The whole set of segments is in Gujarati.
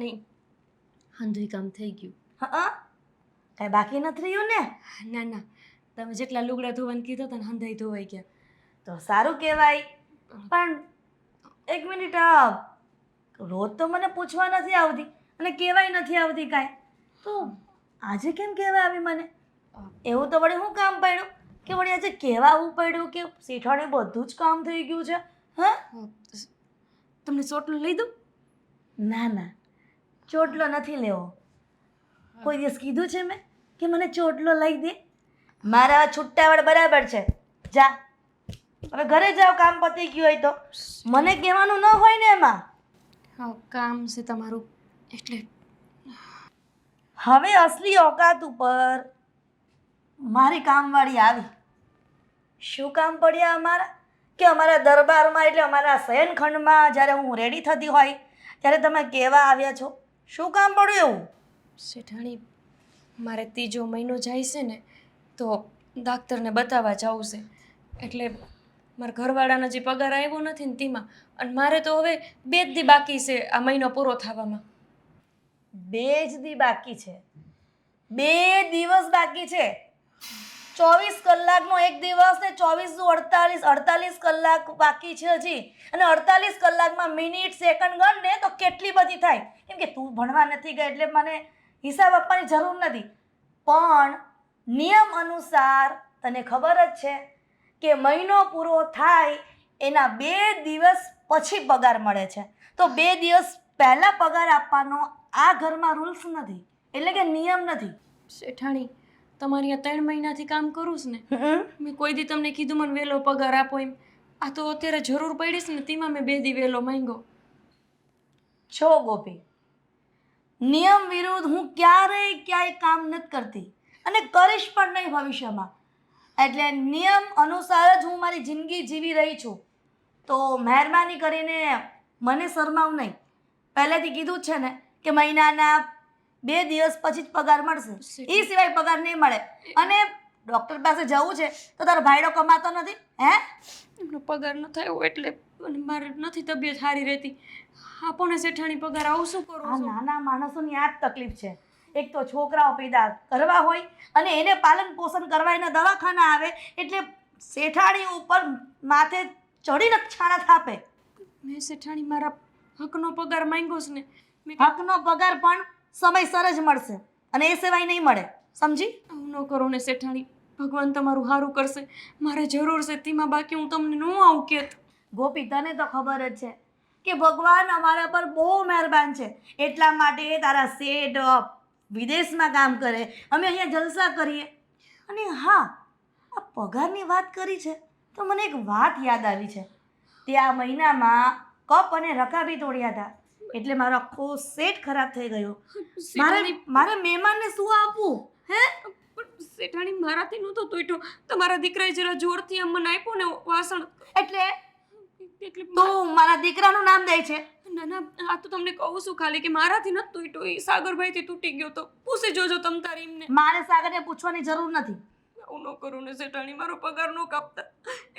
શેઠાણી હંધુય કામ થઈ ગયું. હા, કાંઈ બાકી નથી રહ્યું ને? ના ના, તમે જેટલા લુગડા ધોવાનું કીધા હતા ને હંધાઈ ધોવાઈ ગયા. તો સારું કહેવાય. પણ એક મિનિટ, રોજ તો મને પૂછવા નથી આવતી અને કહેવાય નથી આવતી કાંઈ, તો આજે કેમ કહેવા આવી મને? એવું તો વળી હું કામ પડ્યું કે વળી આજે કહેવા આવવું પડ્યું કે શેઠાણી બધું જ કામ થઈ ગયું છે? હા, તમને ચોટલું લઈ દઉં? ના ના, ચોટલો નથી લેવો. કોઈ દિવસ કીધું છે મેં કે મને ચોટલો લઈ દે? મારા છુટ્ટાવડ બરાબર છે. જા, હવે ઘરે જાઓ, કામ પતી ગયું હોય તો. મને કહેવાનું ન હોય ને એમાં. હા, કામ છે તમારું એટલે. હવે અસલી ઓકાત ઉપર મારી કામવાળી આવી. શું કામ પડ્યા અમારા? કે અમારા દરબારમાં એટલે અમારા શયનખંડમાં જ્યારે હું રેડી થતી હોય ત્યારે તમે કહેવા આવ્યા છો. શું કામ પડ્યું એવું? શેઠાણી, મારે ત્રીજો મહિનો જાય છે ને તો ડાક્ટરને બતાવવા જવું છે. એટલે મારા ઘરવાળાનો જે પગાર આવ્યો નથી ને તેમાં, અને મારે તો હવે 2 જ દી બાકી છે આ મહિનો પૂરો થવામાં. 2 જ દી બાકી છે? 2 દિવસ બાકી છે? 24 કલાકનો એક દિવસ ને 24 નું 48 કલાક બાકી છે હજી. અને 48 કલાકમાં મિનિટ સેકન્ડ ગણ ને તો કેટલી બધી થાય. કેમ કે તું ભણવા નથી ગઈ એટલે મને હિસાબ આપવાની જરૂર નથી. પણ નિયમ અનુસાર તને ખબર જ છે કે મહિનો પૂરો થાય એના 2 દિવસ પછી પગાર મળે છે. તો 2 દિવસ પહેલાં પગાર આપવાનો આ ઘરમાં રૂલ્સ નથી, એટલે કે નિયમ નથી. શેઠાણી, તમારી આ 3 મહિનાથી કામ કરું છું ને, મેં કોઈ દી તમને કીધું મને વહેલો પગાર આપો એમ? આ તો અત્યારે જરૂર પડી છે ને તેમાં મેં 2 દી વહેલો માંગ્યો. છો ગોપી, નિયમ વિરુદ્ધ હું ક્યાંય કામ નથી કરતી અને કરીશ પણ નહીં ભવિષ્યમાં. એટલે નિયમ અનુસાર જ હું મારી જિંદગી જીવી રહી છું. તો મહેરબાની કરીને મને શરમાવ નહીં. પહેલેથી કીધું જ છે ને કે મહિનાના 2 દિવસ પછી જ પગાર મળશે. એ સિવાય પગાર નહીં મળે. અને ડૉક્ટર પાસે જવું છે તો તારો ભાઈડો કમાતો નથી? હે? એમનો પગાર ન થયો એટલે અને મારે નથી તબિયત સારી રહેતી. આપો ને શેઠાણી પગાર, આવું શું કરો આ છો? નાના માણસોની આ જ તકલીફ છે. એક તો છોકરાઓ પેદા કરવા હોય અને એને પાલન પોષણ કરવા એના દવાખાના આવે એટલે શેઠાણી ઉપર માથે ચડીને છાણા થાપે. મેં શેઠાણી મારા હકનો પગાર માંગ્યો છે ને. હકનો પગાર પણ સમયસર જ મળશે અને એ સિવાય નહીં મળે, સમજી? આવું ન કરો ને શેઠાણી, ભગવાન તમારું સારું કરશે. મારે જરૂર છે તેમાં, બાકી હું તમને ન આવું કહેત. ગોપી, તને તો ખબર જ છે કે ભગવાન અમારા પર બહુ મહેરબાન છે. એટલા માટે તારા શેઠ વિદેશમાં કામ કરે, અમે અહીંયા જલસા કરીએ. અને હા, આ પગારની વાત કરી છે તો મને એક વાત યાદ આવી છે. તે આ મહિનામાં કપ અને રકાબી તોડ્યા હતા એટલે મારો આખો સેટ ખરાબ થઈ ગયો. મારે મહેમાનને શું આપવું? હે? પણ શેઠાણી, મારાથી નહોતો તૂટ્યો. તમારા દીકરાએ જરા જોરથી આમ મને આપ્યું ને વાસણ, એટલે એટલે તું મારા દીકરાનું નામ દે છે? ના ના, આ તો તમને કહું છું ખાલી કે મારાથી નથી તૂટ્યો, એ સાગરભાઈથી તૂટી ગયો. તો પૂછી જોજો તમ તારી એમને. મારે સાગરને પૂછવાની જરૂર નથી. આવું ન કરું ને શેઠાણી, મારો પગાર ન કાપતા.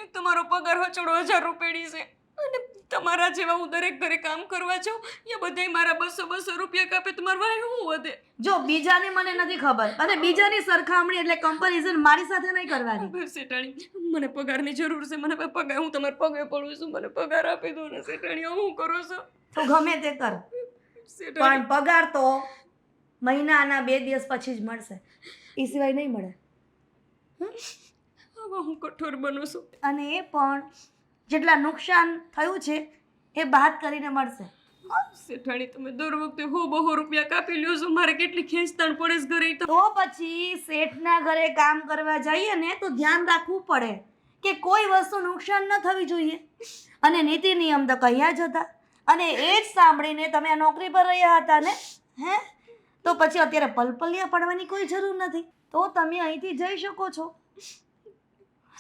એક તો મારો પગાર હચોડો 1000 રૂપિયાની છે અને તમારા જેવા હું દરેક ઘરે કામ કરવા જાઉં એ બધાય મારા 200 રૂપિયા કાપે તો મારા ભાઈ શું વધે? જો બીજાની મને નથી ખબર અને બીજાની સરખામણી એટલે કમ્પેરિઝન મારી સાથે નહીં કરવાની. બસ શેઠાણી, મને પગારની જરૂર છે. મને પગાર, હું તમારા પગે પડું છું, મને પગાર આપી દો ને શેઠાણી. હું કરો છો? તો ગમે તે કર, પણ પગાર તો મહિનાના 2 દિવસ પછી જ મળશે, એ સિવાય નહીં મળે. હવે હું કઠોર બનું છું. અને એ પણ જેટલા નુકસાન થયું છે એ બાદ કરીને મળશે. શેઠાણી, તમે દર વખતે બહુ રૂપિયા કાપી લ્યો છો. મારે કેટલી ખેંચતાણ પડે છે ઘરે. તો પછી શેઠના ઘરે કામ કરવા જઈએ ને તો ધ્યાન રાખવું પડે કે કોઈ વસ્તુ નુકસાન ન થવી જોઈએ. અને નીતિ નિયમ તો કહ્યા જ હતા અને એ જ સાંભળીને તમે આ નોકરી પર રહ્યા હતા ને. હે? તો પછી અત્યારે પલપલિયા પડવાની કોઈ જરૂર નથી. તો તમે અહીંથી જઈ શકો છો.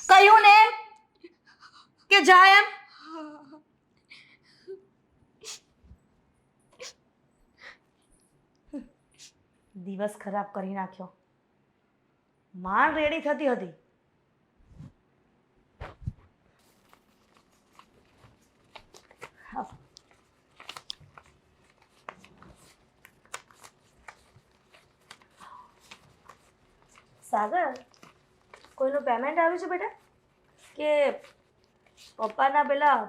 કહ્યું ને કે જાય એમ. દિવસ ખરાબ કરી નાખ્યો. માંડ રેડી થતી હતી. સાગર, કોઈનું પેમેન્ટ આવ્યું છે બેટા? કે પપ્પાના પેલા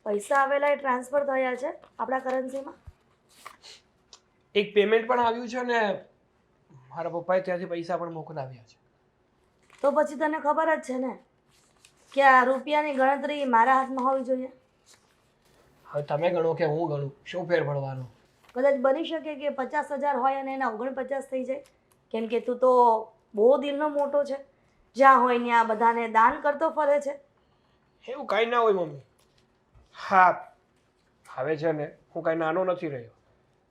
પૈસા આવેલા એ ટ્રાન્સફર થયા છે આપણા કરન્સીમાં? એક પેમેન્ટ પણ આવ્યું છે ને મારા પપ્પાએ ત્યાંથી પૈસા પણ મોકલાવ્યા છે. તો પછી તને ખબર જ છે ને કે આ રૂપિયાની ગણતરી મારા હાથમાં હોવી જોઈએ. હવે તમે ગણો કે હું ગણું, શું ફેર પડવાનો? કદાચ બની શકે કે 50,000 હોય અને એના 49 થઈ જાય, કેમ કે તું તો બહુ દિલનો મોટો છે, જ્યાં હોય ત્યાં બધાને દાન કરતો ફરે છે. એવું કાંઈ ના હોય મમ્મી. હા, હવે છે ને હું કાંઈ નાનો નથી રહ્યો,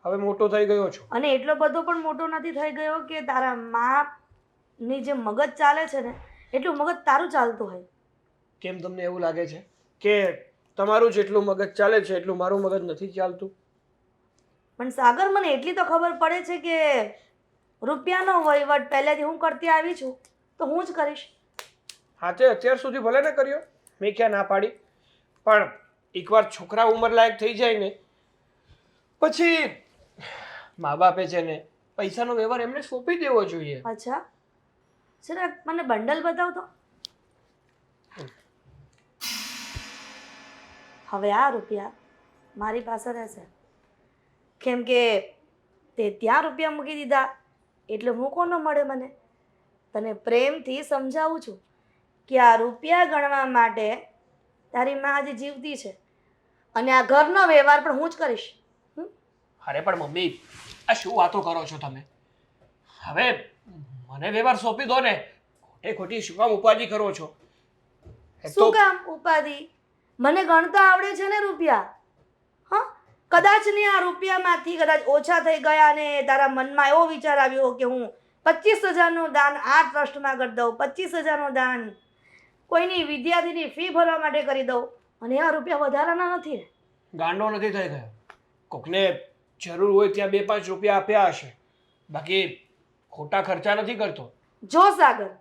હવે મોટો થઈ ગયો છું. અને એટલો બધો પણ મોટો નથી થઈ ગયો કે તારા માની જે મગજ ચાલે છે ને એટલું મગજ તારું ચાલતું હોય. કેમ તમને એવું લાગે છે કે તમારું જેટલું મગજ ચાલે છે એટલું મારું મગજ નથી ચાલતું? પણ સાગર, મને એટલી તો ખબર પડે છે કે રૂપિયાનો વહીવટ પહેલેથી હું કરતી આવી છું તો હું જ કરીશ. હા, તે અત્યાર સુધી ભલે ને કર્યો, મેં ક્યાં ના પાડી, પણ એકવાર છોકરા ઉંમર લાયક થઈ જાય ને પછી મા બાપે છે ને પૈસાનો વ્યવહાર એમને સોંપી દેવો જોઈએ. અચ્છા, જરાક મને બંડલ બતાવ તો. હવે આ રૂપિયા મારી પાસે રહેશે, કેમ કે તે ત્યાં રૂપિયા મૂકી દીધા એટલે મૂકો ન મળે મને. તને પ્રેમથી સમજાવું છું કે આ રૂપિયા ગણવા માટે તારી માં આજે જીવતી છે અને આ ઘરનો વ્યવહાર પણ હું જ કરીશ. અરે પણ મમ્મી, આ શું વાતો કરો છો તમે? હવે મને વ્યવહાર સોંપી દો ને, ખોટે ખોટી શું કામ ઉપાધિ કરો છો? શું કામ ઉપાધિ? મને ગણતા આવડે છે ને રૂપિયા. હા, કદાચ ને આ રૂપિયામાંથી કદાચ ઓછા થઈ ગયા ને તારા મનમાં એવો વિચાર આવ્યો કે હું 25,000નું દાન આ ટ્રસ્ટમાં કરી દઉં, 25,000નું દાન કોઈની વિદ્યાર્થીની ફી ભરવા માટે કરી દઉં, અને આ રૂપિયા વધારાના નથી. ગાંડો નથી થઈ ગયો. કોકને જરૂર હોય ત્યાં 2-5 રૂપિયા આપ્યા હશે, બાકી ખોટા ખર્ચા નથી કરતો. જો સાગર,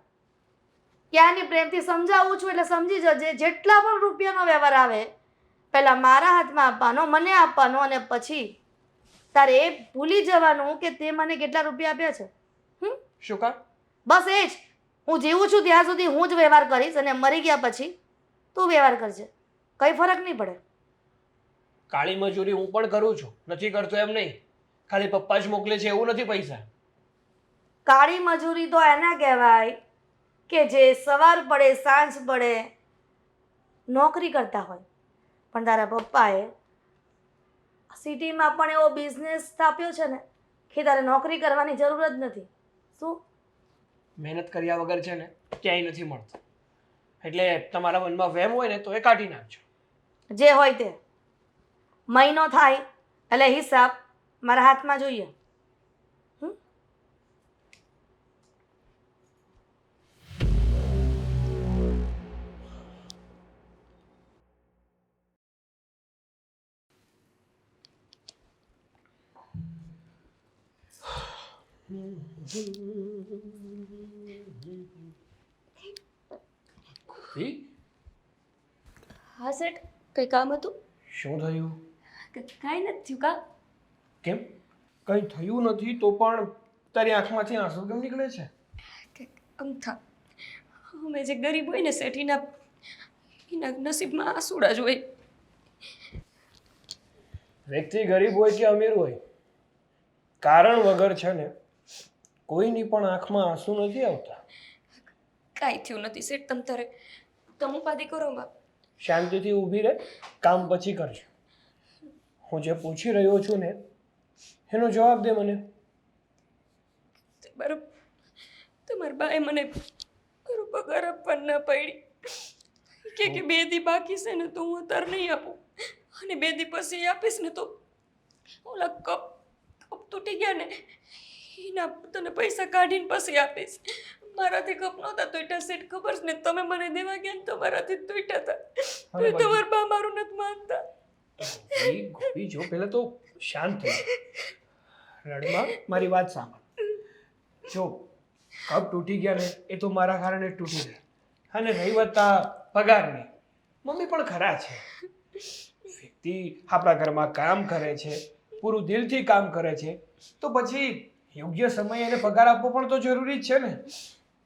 ક્યાંની પ્રેમથી સમજાવું છું એટલે સમજી જજે, જેટલા પણ રૂપિયાનો વ્યવહાર આવે પહેલા મારા હાથમાં આપવાનો, મને આપવાનો, અને પછી તારે એ ભૂલી જવાનું કે તે મને કેટલા રૂપિયા આપ્યા છે. શું કામ? બસ એ જ. હું જીવું છું ત્યાં સુધી હું જ વ્યવહાર કરીશ અને મરી ગયા પછી તું વ્યવહાર કરજે, કંઈ ફરક નહીં પડે. કાળી મજૂરી હું પણ કરું છું, નથી કરતો એમ નહીં, ખાલી પપ્પા જ મોકલે છે એવું નથી પૈસા. કાળી મજૂરી તો એના કહેવાય કે જે સવાર પડે સાંજ પડે નોકરી કરતા હોય, પણ તારા પપ્પાએ સિટીમાં પણ એવો બિઝનેસ સ્થાપ્યો છે ને કે તારે નોકરી કરવાની જરૂર જ નથી. શું? મહેનત કર્યા વગર છે ને ક્યાંય નથી મળતું. એટલે તમારા મનમાં વહેમ હોય ને તો એ કાઢી નાખજો. જે હોય તે. મહિનો થાય એટલે હિસાબ મારા હાથમાં જોઈએ. હા શેઠ, કંઈ કામ હતું? શું થયું? કાંઈ નથી થયું. કા કેમ કંઈ થયું નથી તો પણ તારી આંખમાંથી આંસુ કેમ નીકળે છે? અમથા અમે જે ગરીબ હોય ને શેઠ, એના નસીબમાં આંસુડા જ હોય. વ્યક્તિ ગરીબ હોય કે અમીર હોય, કારણ વગર છે ને કોઈની પણ આંખમાં આંસુ નથી આવતા. કાંઈ થયું નથી શેઠ, તમ તારે તમે ઉપાધિ કરો માં. શાંતિથી ઊભી રહે, કામ પછી કરજો. હું જે પૂછી રહ્યો છું ને એનો જવાબ દે મને. બરાબર, તમારા બાએ મને મારો પગાર આપવા ના પાડી કે 2 દી બાકી છે ને તો હું અત્યારે નહીં આપું, અને 2 દી પછી આપીશ ને તો ઓલા કપ તૂટી ગયા ને એના તને પૈસા કાઢીને પછી આપીશ. મારાથી કપ નહોતા તૂટ્યા શેઠ, ખબર છે ને, તમે મને દેવા ગયા ને તો મારાથી તૂટ્યા હતા. તો તમારા બા મારું નથી માનતા. ગોપી જો પહેલા તો શાંત થઈ, રડમાં મારી વાત સાંભળ. જો કપ તૂટી ગયા ને એ તો મારા કારણે જ તૂટી ગયા, અને રહી વાત આ પગારની, મમ્મી પણ ખરા છે. વ્યક્તિ આપણા ઘરમાં કામ કરે છે, પૂરું દિલથી કામ કરે છે, તો પછી યોગ્ય સમયે એને પગાર આપવો પણ તો જરૂરી જ છે ને.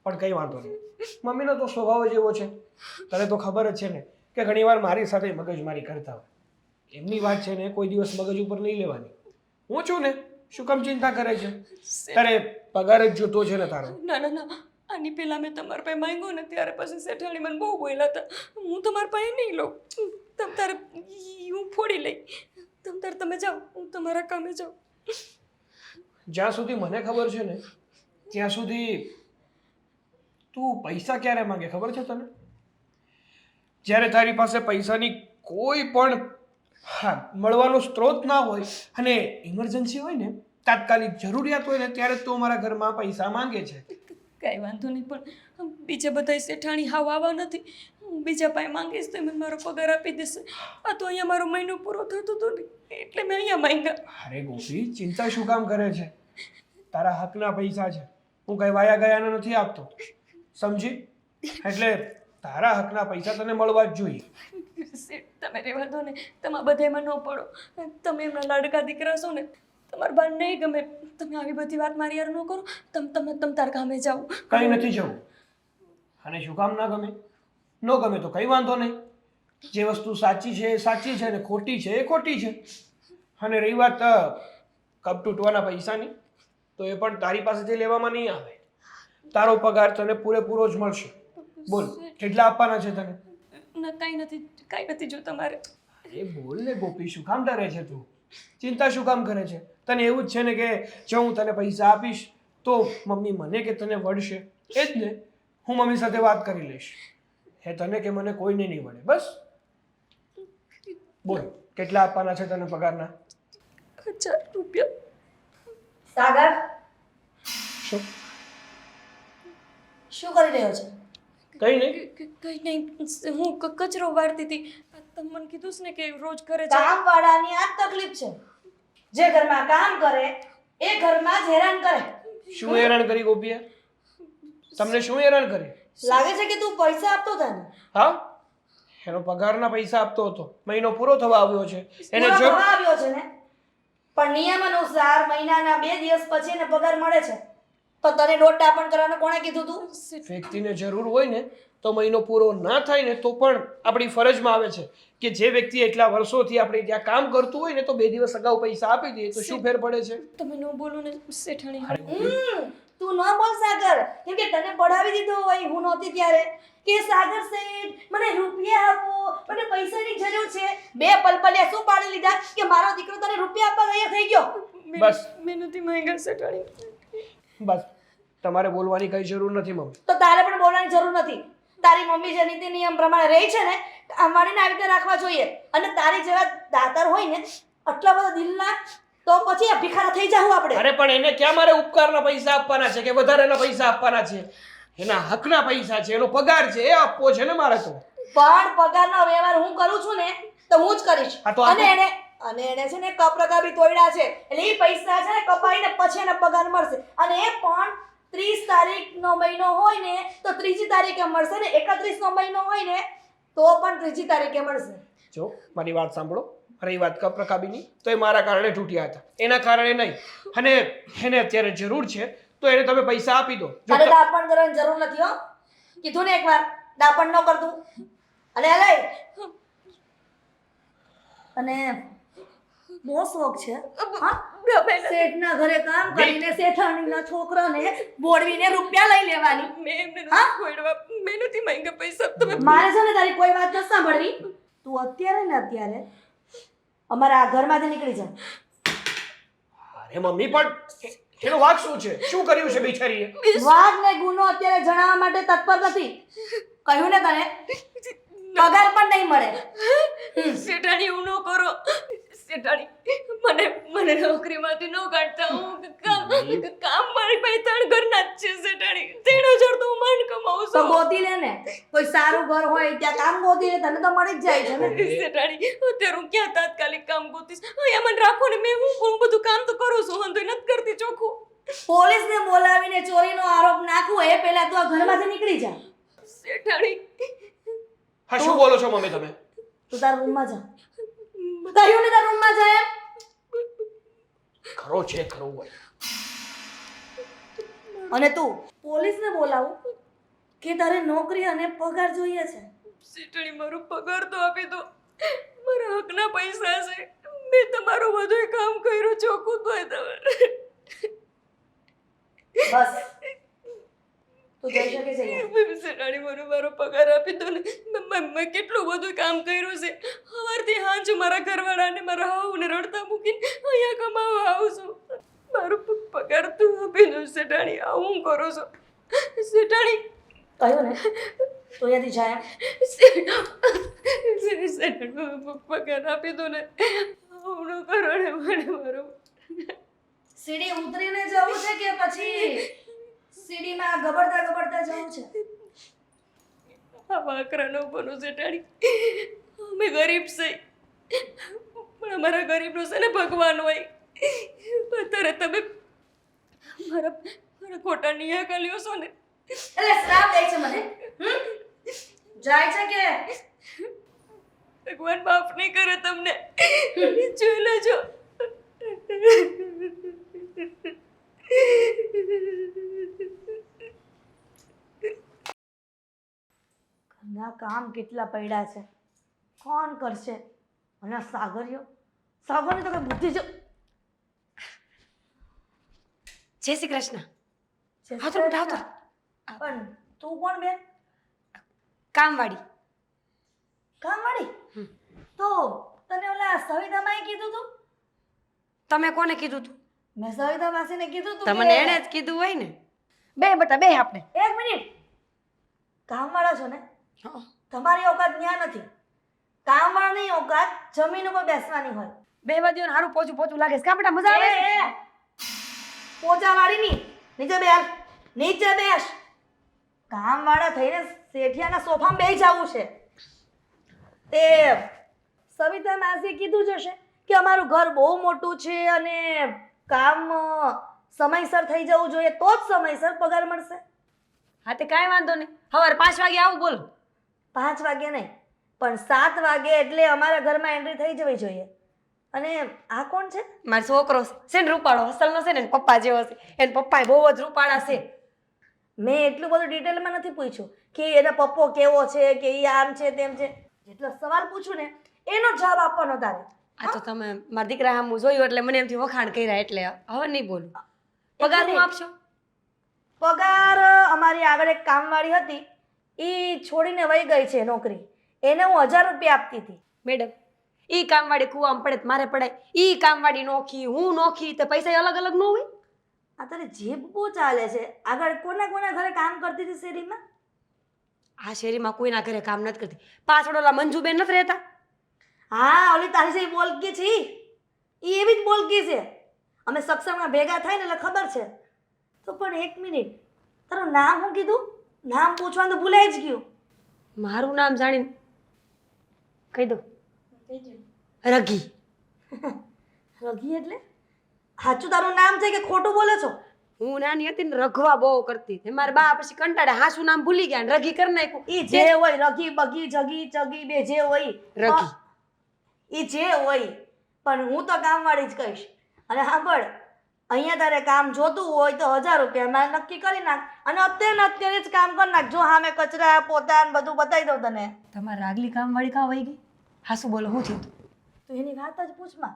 પણ કંઈ વાંધો નહીં, મમ્મીનો તો સ્વભાવ જ એવો છે. તને તો ખબર જ છે ને કે ઘણીવાર મારી સાથે મગજમારી કરતા હોય. એમની વાત છે ને કોઈ દિવસ મગજ ઉપર નહીં લેવાની. હું છું ને, શું કામ ચિંતા કરે છે? તારે પગાર જ જોતો છે ને તારો. ના ના ના, આની પહેલાં મેં તમારા પાસે માંગ્યો ને ત્યારે પછી શેઠાણી મને બહુ બોલ્યા હતા. હું તમારા પાસે નહીં લઉં. તમ તારે હું ફોડી લઈ. તમ તારે તમે જાઓ, હું તમારા કામે જાઉં. જ્યાં સુધી મને ખબર છે ને ત્યાં સુધી તું પૈસા ક્યારે માંગે ખબર છે તને? જ્યારે તારી પાસે પૈસાની કોઈ પણ મળવાનો સ્ત્રોત ના હોય અને ઇમરજન્સી હોય ને, તાત્કાલિક જરૂરિયાત હોય ને, ત્યારે તું મારા ઘરમાં પૈસા માંગે છે. કાંઈ વાંધો નહીં, પણ બીજા બધા શેઠાણી હાવ આવા નથી. હું બીજા પાસે માંગીશ તો મને મારો પગાર આપી દેશે. આ તો અહીંયા મારો મહિનો પૂરો થતો હતો ને એટલે મેં અહીંયા માંગ્યા. અરે ગોપી, ચિંતા શું કામ કરે છે? તારા હકના પૈસા છે, હું કઈ વાયા ગયાને નથી આપતો, સમજી? એટલે તારા હકના પૈસા તને મળવા જ જોઈએ. શેઠ, તમે રહેવા દો ને, તમે બધામાં ન પડો. તમે એમના લાડકા દીકરા છો ને, તમારા બાને નહીં ગમે. તમે આવી બધી વાત મારી યાર ન કરો. તમ તાર કામે જાઓ. કંઈ નથી જવું. અને શું કામ ના ગમે? ન ગમે તો કંઈ વાંધો નહીં. જે વસ્તુ સાચી છે એ સાચી છે, ને ખોટી છે એ ખોટી છે. અને રહી વાત કપ તૂટવાના પૈસાની, તો એ પણ તારી પાસેથી લેવામાં નહીં આવે. તારો પગાર તને પૂરેપૂરો જ મળશે. બોલ, કેટલા આપવાના છે તને? ના, કાંઈ નથી જો તમારે. એ બોલ ને ગોપી, શું કામ ડરે છે તું? ચિંતા શું કામ કરે છે? તને એવું જ છે ને કે જો હું તને પૈસા આપીશ તો મમ્મી મને કે તને વળશે? એ જ ને. હું મમ્મી સાથે વાત કરી લઈશ. હે તને કે મને કોઈને નહીં વળે. બસ બોલ, કેટલા આપવાના છે તને પગારના? 1000 રૂપિયા. સાગર, શું? શું કરી રહ્યો છે? કંઈ નહીં. કંઈ નહીં, હું કચરો વાળતી હતી. તમે મને કીધું છે ને કે રોજ ઘરે જાઓ. કામ વાળાની આ જ તકલીફ છે. જે ઘરમાં કામ કરે એ ઘરમાં જ હેરાન કરે. શું હેરાન કરી ગોપીએ? તમને શું હેરાન કરી? લાગે છે કે તું પૈસા આપતો હતા ને? હા, એનો પગારના પૈસા આપતો હતો. મહિનો પૂરો થવા આવ્યો છે. એને પૂરો જો થવા આવ્યો છે ને, પણ નિયમ અનુસાર મહિનાના 2 દિવસ પછી એને પગાર મળે છે. તો તને દોઢ પણ કરવાનું કોણે કીધું તું? વ્યક્તિને જરૂર હોય ને તો મહિનો પૂરો ના થાય ને તો પણ આપણી ફરજમાં આવે છે કે જે વ્યક્તિ એટલા વર્ષોથી આપણે ત્યાં કામ કરતું હોય ને તો 2 દિવસ અગાઉ પૈસા આપી દઈએ તો શું ફેર પડે છે? તમે ન બોલો ને શેઠાણી. તું ન બોલ સાગર, કેમ કે તને પડાવી દીધો હોય હું નહોતી ત્યારે કે સાગર શેઠ મને રૂપિયા આપો, મને પૈસાની જરૂર છે. 2 પલપલિયા શું પાડી લીધા કે મારો દીકરો તને રૂપિયા આપવા તૈયાર થઈ ગયો? બસ. મેં નથી માંગ્યા શેઠાણી. બસ, તમારે બોલવાની કઈ જરૂર નથી મમ્મી. તો તારે પણ બોલવાની જરૂર નથી. તારી મમ્મી જે નીતિ નિયમ પ્રમાણે રહી છે ને, કામવાળીને આવી રીતે રાખવા જોઈએ. અને તારી જેવા દાતર હોય ને આટલા બધા દિલના, તો પછી આ ભિખારા થઈ જાવ આપણે. અરે પણ એને ક્યાં મારે ઉપકારના પૈસા આપવાના છે કે વધારેના પૈસા આપવાના છે? એના હકના પૈસા છે, એનો પગાર છે, એ આપવો છે ને મારે તો. પણ પગારનો વ્યવહાર હું કરું છું ને તો હું જ કરીશ. હા તો અને એને છે ને કપરકા બી તોડ્યા છે, એટલે એ પૈસા છે ને કપાઈને પછી એને પગાર મળશે. અને એ પણ 30 તારીખનો મહિનો હોય ને તો 3જી તારીખે મળશે ને 31નો મહિનો હોય ને તો પણ 3જી તારીખે મળશે. જો મારી વાત સાંભળો. રહી વાત કપ્રકાબીની, તો એ મારા કારણે તૂટ્યા હતા, એના કારણે નહીં. અને એને અત્યારે જરૂર છે તો એને તમે પૈસા આપી દો. તારે દાપણ કરવાની જરૂર નથી હો. કીધું ને એકવાર દાપણ ન કરતું. અને લઈ અને બહુ શોખ છે હા શેઠના ઘરે કામ કરીને શેઠાણીના છોકરાને બોડવીને રૂપિયા લઈ લેવાની. મેં એમને નથી ખોડવા, મેં નથી માંગ્યા પૈસા. તમે મારે છે ને તારી કોઈ વાત ન સાંભળવી. તું અત્યારે ને અત્યારે અમારા ઘરમાંથી નીકળી જા. અરે મમ્મી, પણ એનો વાંક શું છે? શું કર્યું છે બિચારીએ? વાઘ ને ગુનો અત્યારે જણાવવા માટે તત્પર નથી. કહ્યું ને તને પગાર પણ નહીં મળે. શેઠાણી એવું ન કરો. શેઠાણી મને નોકરીમાંથી ન કાઢતા. હું કામ મારી પાસે 3 ઘરના જ છે શેઠાણી. 3000 તો હું માંડ કમાઉં તો છું. ગોતી લે ને, કોઈ સારું ઘર હોય ત્યાં કામ ગોતી લે, તને તો મળી જ જાય છે ને. શેઠાણી, અત્યારે હું ક્યાં તાત્કાલિક કામ ગોતીશ? અહીંયા મને રાખો ને, હું બધું કામ તો કરું છું, વાંધો નથી કરતી ચોખ્ખું. પોલીસને બોલાવીને ચોરીનો આરોપ નાખવો એ પહેલા તું આ ઘરમાંથી નીકળી જા. શેઠાણી, હા, શું બોલો છો મમ્મી તમે? તું તારા રૂમમાં જા. કહ્યું ને તારા રૂમમાં જા એમ. ખરો છે ખરો હોય. અને તું પોલીસને બોલાવું કે તારે નોકરી અને પગાર જોઈએ છે. શેઠાણી મારો પગાર તો આપી દો, મારા હકના પૈસા છે, મેં તમારું બધું કામ કર્યું ચોખ્ખું તોય તમે. બસ તું જઈ શકે છે અહીંયા. શેઠાણી મને મારો પગાર આપી દો ને, મેં કેટલું બધું કામ કર્યું છે. સવારથી સાંજ મારા ઘરવાળાને મારા હાવને રડતા મૂકીને અહીંયા કમાવા આવું છું. મારો પગાર તું આપી દો શેઠાણી, આવું હું કરો છો શેઠાણી? કહ્યું ને તો અહીંયાથી જાય. પગાર આપી દો ને, આવું ન કરો ને મને મારો. સીડી ઉતરીને જવું છે કે પછી સીડીમાં ગબડતા જવું છે? આ વાકરા ન બનો શેઠાણી, અમે ગરીબ છે પણ અમારા ગરીબનો છે ને ભગવાન હોય. અત્યારે તમે મારા ખોટા નિયા લ્યો છો ને એટલે શ્રાપ દે છે મને. જાય છે કે ભગવાન માફ નહીં કરે તમને, જોઈ લેજો. ઘરના કામ કેટલા પડ્યા છે, કોણ કરશે? અને સાગરને તો કઈ બુદ્ધિ જ. જય શ્રી કૃષ્ણ. છે આવતો બેટા, આવતો. પણ તું કોણ બેન? કામવાળી. કામવાળી? તો તને ઓલા સવિતામાએ કીધું તું? તમે કોને કીધું તું? મેં સવિતા માસીને કીધું તું તમને એણે જ કીધું હોય ને. બે બેટા બે આપણે. એક મિનિટ, કામવાળા છો ને, હં. તમારી ઓકાત ન્યા નથી. કામવાળાની ઓકાત જમીન ઉપર બેસવાની હોય. બે વાગ્યો ને હારું પોચું પોચું લાગે છે કા બેટા? મજા આવે છે? પોચાવાળી ની નીચે બેસ, નીચે બેસ. કામવાળા થઈને શેઠિયાના સોફામાં બેસી જવું છે. તે સવિતા માસીએ કીધું જ હશે કે અમારું ઘર બહુ મોટું છે અને કામ સમયસર થઈ જવું જોઈએ તો જ સમયસર પગાર મળશે. હા તે કાંઈ વાંધો નહીં, સવારે 5 વાગે આવું બોલો. 5 વાગે નહીં પણ 7 વાગે એટલે અમારા ઘરમાં એન્ટ્રી થઈ જવી જોઈએ. અને આ કોણ છે? મારો છોકરો છે ને રૂપાળો, અસલનો છે ને એના પપ્પા જેવો છે. એના પપ્પા બહુ જ રૂપાળા છે. મેં એટલું બધું ડિટેલમાં નથી પૂછ્યું કે એનો પપ્પો કેવો છે કે એ આમ છે તેમ છે. જેટલો સવાલ પૂછું ને એનો જવાબ આપવાનો તારે. આ તો તમે મારા દીકરા સામું જોયું એટલે મને એમથી વખાણ કર્યા એટલે હવે નહીં બોલું. પગાર હું આપશો? પગાર અમારી આગળ એક કામવાળી હતી, એ છોડીને વહી ગઈ છે નોકરી. એને હું 1000 રૂપિયા આપતી હતી. મેડમ ઈ કામવાળી કૂવામાં પડે તો મારે પડાય, ઈ કામવાળી નોખી હું નોખી તો પૈસા અલગ અલગ ન હોય? આ તારી જીભ બહુ ચાલે છે. આગળ કોના ઘરે કામ કરતી હતી શેરીમાં? આ શેરીમાં કોઈના ઘરે કામ નથી કરતી. પાછળ ઓલા મંજુબેન નથી રહેતા? હા, ઓલી તારી જે બોલકી છે એ એવી જ બોલકી છે. અમે સત્સંગમાં ભેગા થાય ને એટલે ખબર છે. તો પણ એક મિનિટ, તારું નામ શું કીધું? નામ પૂછવાનું તો ભૂલાઈ જ ગયું. મારું નામ જાણીને કહી દઉં. રઘી. રઘી એટલે? સાચું તારું નામ છે કે ખોટું બોલે છો? હું નાની હતી ને રઘવા બહુ કરતી હતી. મારા બા પછી કંટાળે હાસું નામ ભૂલી ગયા ને રઘી કરી નાખ્યું. ઈ જે હોય રઘી બગી જગી ચગી બે જે હોય રઘી. ઈ જે હોય, પણ હું તો કામવાળી જ કહીશ. અને સાંભળ, અહીંયા તારે કામ જોતું હોય તો 1000 રૂપિયા મારે નક્કી કરી નાખ અને અત્યારે જ કામ કરી નાખ. જો હા મેં કચરા પોતા ને બધું બતાવી દઉં તને. તમારા આગલી કામવાળી કાં વહી ગઈ? હાસું બોલો શું થયું? તો એની વાત જ પૂછમાં.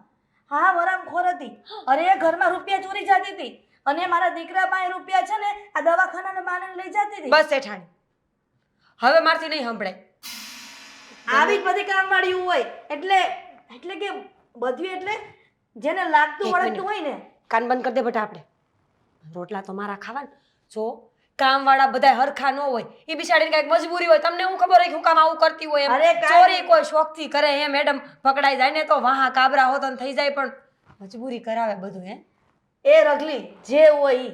હા, વરામખોર હતી. અરે ઘરમાં રૂપિયા ચોરી જતી હતી અને મારા દીકરા પાસે રૂપિયા છે ને આ દવાખાનાને માને લઈ જતી હતી. બસ શેઠાણી, હવે મારથી નહીં સંભળાય. આવી જ બધી કામવાળીઓ હોય એટલે કે બધું એટલે જેને લાગતું એક વળગતું મિનિટ. હોય ને. કાન બંધ કરી દે બેટા. આપણે રોટલા તો મારા ખાવા ને. જો કામવાળા બધા હરખા ન હોય, એ બિચારીને કાંઈક મજબૂરી હોય. તમને હું ખબર હોય કે હું કામ આવું કરતી હોય એમ? અરે કાંઈ ચોરી કોઈ શોખથી કરે હે મેડમ? પકડાઈ જાય ને તો વાહા કાબરા હોત ને થઈ જાય, પણ મજબૂરી કરાવે બધું. હે એ રગલી જે હોય ઈ.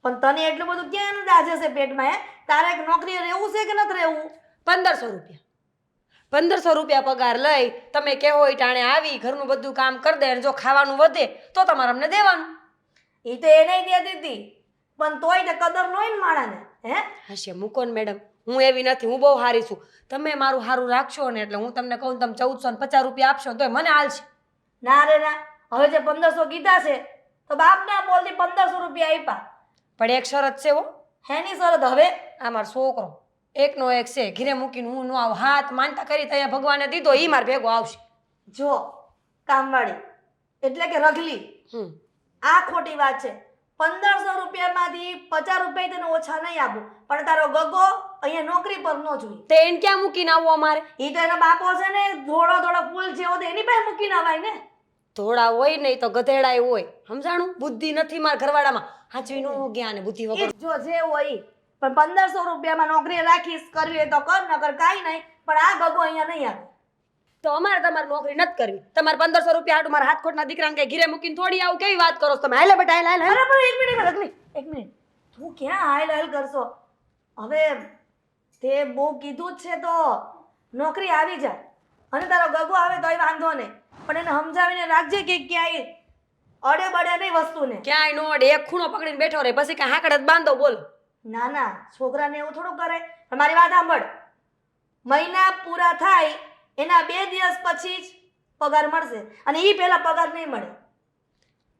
પણ તને એટલું બધું ક્યાં દાજે છે પેટમાં? હે તારે નોકરીએ રહેવું છે કે નથી રહેવું? 1500 રૂપિયા. 1500 રૂપિયા પગાર લઈ તમે કહેવો એ ટાણે આવી ઘરનું બધું કામ કરી દે અને જો ખાવાનું વધે તો તમારે અમને દેવાનું. એ તો એને દેતી હતી પણ તોય તે કદર ન હોય ને માણાને. હે હશે મૂકો ને મેડમ, હું એવી નથી, હું બહુ સારી છું. તમે મારું સારું રાખશો ને એટલે હું તમને કહું તમે 1450 રૂપિયા આપશો તો મને હાલશે. ના રે ના, હવે જે 1500 કીધા છે તો બાપ ના બોલતી 1500 રૂપિયા આપ્યા. પણ એક શરત છે હો, હેની શરત હવે? આ મારો છોકરો એકનો એક છે, ઘીરે મૂકીને હું ન આવું, હાથ માનતા કરી ત્યાં ભગવાને દીધો એ માર ભેગો આવશે. જો કામવાળી એટલે કે રગલી, હમ આ ખોટી વાત છે. 1500 રૂપિયામાંથી 50 રૂપિયા તને ઓછા નહીં આપું, પણ તારો ગગો અહીંયા નોકરી પર ન જોઈએ. તે એને ક્યાં મૂકીને આવવું અમારે? ઈ તો એનો બાપો છે ને ધોળો ધોળો ફૂલ જેવો, તો એની પાસે મૂકીને આવાય ને. થોડા હોય નહીં તો ગધેડાય હોય, સમજાણું? બુદ્ધિ નથી મારા ઘરવાળામાં, હાચવી નો જ્ઞાન ને બુદ્ધિ વગર. ઈ જો જે હોય ઈ. પણ 1500 રૂપિયામાં નોકરી રાખીશ, કરવી હોય તો કર, નકર કાંઈ નહીં. પણ આ ગગો અહીંયા નહીં આવે. તો અમારે તમારે નોકરી નથી કરવી. તમારે 1500 રૂપિયા હાટું મારા હાથ ખોટના દીકરાને કઈ ઘીરે મૂકીને થોડી આવું કેવી વાત કરો છો તમે? હાલે બેટા હાલ હાલ. અરે પણ એક મિનિટ રગલી, એક મિનિટ. તું ક્યાં હાલ હાલ કરશો? હવે તે બહુ કીધું જ છે તો નોકરી આવી જાય, અને તારો ગગો આવે તોય વાંધો નહીં, પણ એને સમજાવીને રાખજે કે ક્યાંય અડે બડે નહીં વસ્તુને. ક્યાંય નો અડે, એક ખૂણો પકડીને બેઠો રહે, પછી કાંઈ હાકડ જ બાંધો. બોલ. ના ના, છોકરાને એવું થોડું કરાય. પણ મારી વાત સાંભળ, મહિના પૂરા થાય એના 2 દિવસ પછી જ પગાર મળશે, અને એ પહેલા પગાર નહીં મળે.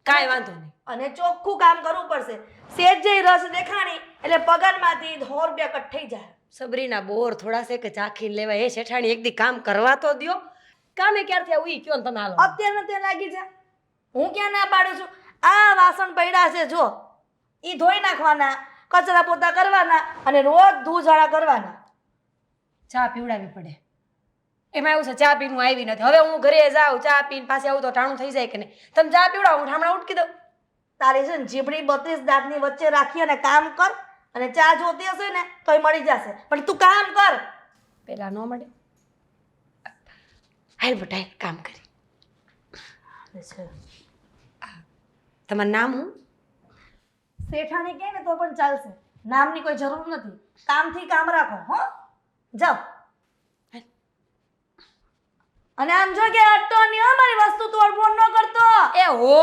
કાંઈ વાંધો નહીં. અને ચોખ્ખું કામ કરવું પડશે. સેજ જેવી રસ દેખાણી એટલે પગારમાંથી 100 રૂપિયા કટ થઈ જાય. સબરીના બોર થોડા છે કે ચાખીને લેવા? એ શેઠાણી એક દી કામ કરવા તો દ્યો. કામે ક્યારથી આવું ઈ કયો ને તમે હાલો. અત્યારે તે લાગી જા. હું ક્યાં ના પાડું છું? આ વાસણ પડ્યા છે જો, ઈ ધોઈ નાખવાના, કચરા પોતા કરવાના, અને રોજ ધૂળ કરવાના. ચા પીવડાવી પડે. એમાં એવું છે ચા પીને હું આવી નથી. હવે હું ઘરે જાઉં ચા પીને પાછી આવું તો ટાણું થઈ જાય કે નહીં? તમે ચા પીવડાવો, હું હમણાં ઉઠકી દઉં. તારી છે ને જીભડી 32 દાંતની વચ્ચે રાખી અને કામ કર, અને ચા જોતી હશે ને તોય મળી જશે, પણ તું કામ કર. પેલા ન મળે. હાલ બટાઈ કામ કરી. તમારું નામ હું? શેઠાણી કહે ને તો પણ ચાલશે, નામની કોઈ જરૂર નથી. કામથી કામ રાખો હો. જાઓ. અને આમ જો કે અટતો નહીં હો, મારી વસ્તુ તોડફોડ ન કરતો. એ હો.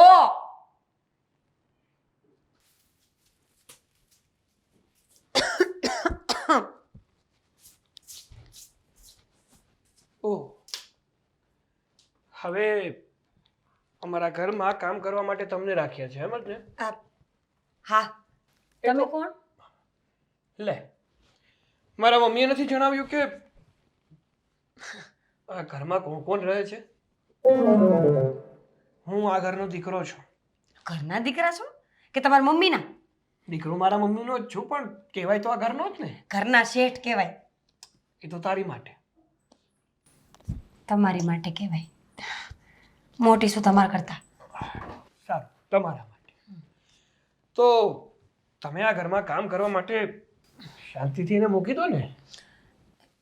ઓહ, હવે અમારા ઘરમાં કામ કરવા માટે તમને રાખ્યા છે, એમ જ ને? હા. તમે કોણ? લે, મારા મમ્મીએ નથી જણાવ્યું કે આ ઘરમાં કોણ કોણ રહે છે? હું આ ઘરનો દીકરો છું. ઘરના દીકરા છો કે તમારા મમ્મીના? દીકરો મારા મમ્મીનો જ છું, પણ કહેવાય તો આ ઘરનો જ ને. ઘરના શેઠ કહેવાય. એ તો તારી માટે. તમારી માટે કહેવાય. મોટી શું તમારા કરતા? સારું, તમારા માટે. તો તમે આ ઘરમાં કામ કરવા માટે શાંતિથી એને મૂકી દો ને.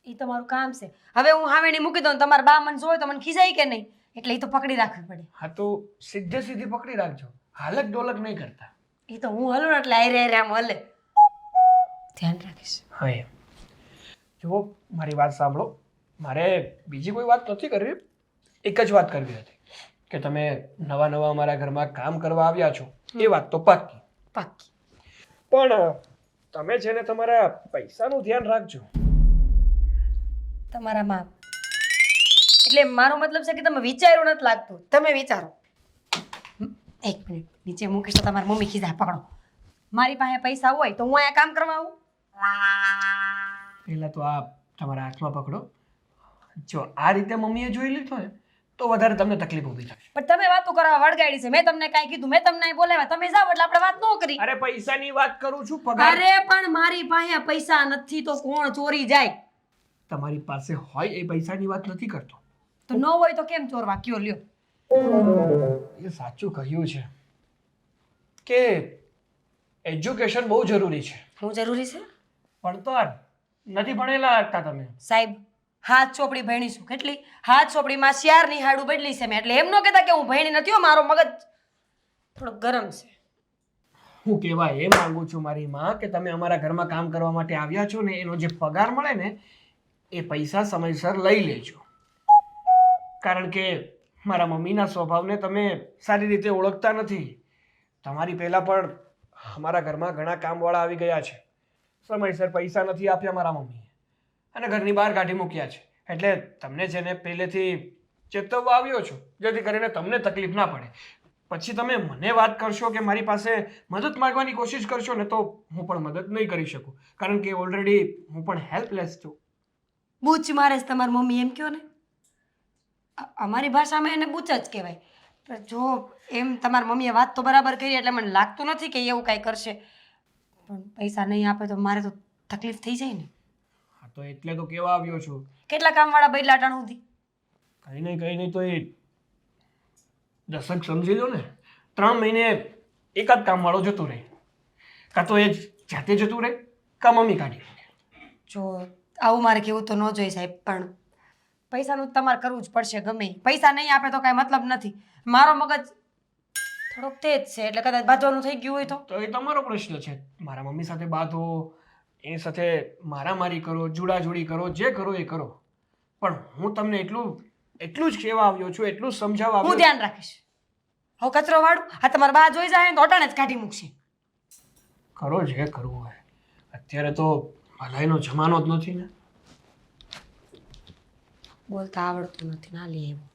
એ તમારું કામ છે. હવે હું હાવેણી મૂકી દઉં તમારા બા મને જોવે તો મને ખીજાય કે નહીં? એટલે એ તો પકડી રાખવી પડે. હા, તો સીધે સીધી પકડી રાખજો, હાલક ડોલક નહીં કરતા. એ તો હું હલું ને એટલે આયરે આમ હલે. ધ્યાન રાખીશ. હા, એમ જુઓ, મારી વાત સાંભળો. મારે બીજી કોઈ વાત નથી કરવી, એક જ વાત કરવી હતી કે તમે નવા નવા અમારા ઘરમાં કામ કરવા આવ્યા છો, એ વાત તો પાક્કી. પાક્કી. પણ તમે છે ને તમારા પૈસાનું ધ્યાન રાખજો. તમારામાં એટલે મારો મતલબ છે કે તમે વિચાર્યું નથી લાગતું. તમે વિચારો. એક મિનિટ નીચે મૂકીશ તો તમારી મમ્મી ખીજા. પકડો. મારી પાસે પૈસા હોય તો હું અહીંયા કામ કરવા આવું? પહેલા તો આ તમારા હાથમાં પકડો. જો આ રીતે મમ્મીએ જોઈ લીધો ને તો વધારે તમને તકલીફ ઊભી થશે. પણ તમે વાતો કરવા વળગાડી છે. મેં તમને કાંઈ કીધું? મેં તમને બોલાવ્યા, તમે જાઓ એટલે આપણે વાત ન કરી. અરે પૈસાની વાત કરું છું, પગાર. અરે પણ મારી પાસે પૈસા નથી તો કોણ ચોરી જાય? તમારી પાસે હોય એ પૈસાની વાત નથી કરતો. તો ન હોય તો કેમ ચોરવા? કયો લ્યો. એ સાચું કહ્યું છે કે એજ્યુકેશન બહુ જરૂરી છે. શું જરૂરી છે? ભણતર નથી ભણેલા હતા તમે. સાહેબ, હાથ ચોપડી ભણી છું. કેટલી? હાથ ચોપડીમાં શિયાર નિહાળું બદલી છે મેં. એટલે એમ ન કહેતા કે હું ભણી નથી હો, મારો મગજ થોડો ગરમ છે. હું કહેવા એ માંગુ છું મારી માં કે તમે અમારા ઘરમાં કામ કરવા માટે આવ્યા છો ને, એનો જે પગાર મળે ને એ પૈસા સમયસર લઈ લેજો. કારણ કે મારા મમ્મીના સ્વભાવને તમે સારી રીતે ઓળખતા નથી. તમારી પહેલાં પણ અમારા ઘરમાં ઘણા કામવાળા આવી ગયા છે. સમયસર પૈસા નથી આપ્યા મારા મમ્મીએ અને ઘરની બહાર કાઢી મૂક્યા છે. એટલે તમને છે ને પહેલેથી ચેતવવા આવ્યો છું, જેથી કરીને તમને તકલીફ ના પડે. પછી તમે મને વાત કરશો કે મારી પાસે મદદ માંગવાની કોશિશ કરશો ને તો હું પણ મદદ નહીં કરી શકું, કારણ કે ઓલરેડી હું પણ હેલ્પલેસ છું. બૂચ મારે છે તમારી મમ્મી એમ કહો ને. અમારી ભાષામાં એને બૂચ જ કહેવાય. પણ જો એમ તમારી મમ્મીએ વાત તો બરાબર કરી એટલે મને લાગતું નથી કે એવું કાંઈ કરશે. પણ પૈસા નહીં આપે તો મારે તો તકલીફ થઈ જાય ને. હા તો એટલે તો કેવા આવ્યો છું. કેટલા કામવાળા બૈલા ટાણું સુધી? કંઈ નહીં તો એ દશક સમજી લો ને, 3 મહિને એકાદ કામવાળો જતો રહે, કાં તો એ જાતે જતું રહે કાં મમ્મી કાઢી લે. જો આવું મારે કેવું તો ન જોઈએ સાહેબ, પણ પૈસાનું તમારે કરવું જ પડશે ગમે ઈ. પૈસા નહીં આપે તો કાંઈ મતલબ નથી. મારો મગજ થોડોક તેજ છે એટલે કદાચ બાંધવાનું થઈ ગયું હોય તો એ તમારો પ્રશ્ન છે. મારા મમ્મી સાથે બાંધો, એની સાથે મારામારી કરો, જુડાજુડી કરો, જે કરો એ કરો, પણ હું તમને એટલું જ કહેવા આવ્યો છું, એટલું જ સમજાવવા હું આવ્યો. ધ્યાન રાખીશ. હવે કચરો વાળું આ તમારા બા જોઈ જાય ને તો અટાણે જ કાઢી મૂકશે. કરો જે કરવું હોય. અત્યારે તો ભલાઈનો જમાનો જ નથી ને. બોલતા આવડતું નથી ના લે એવું.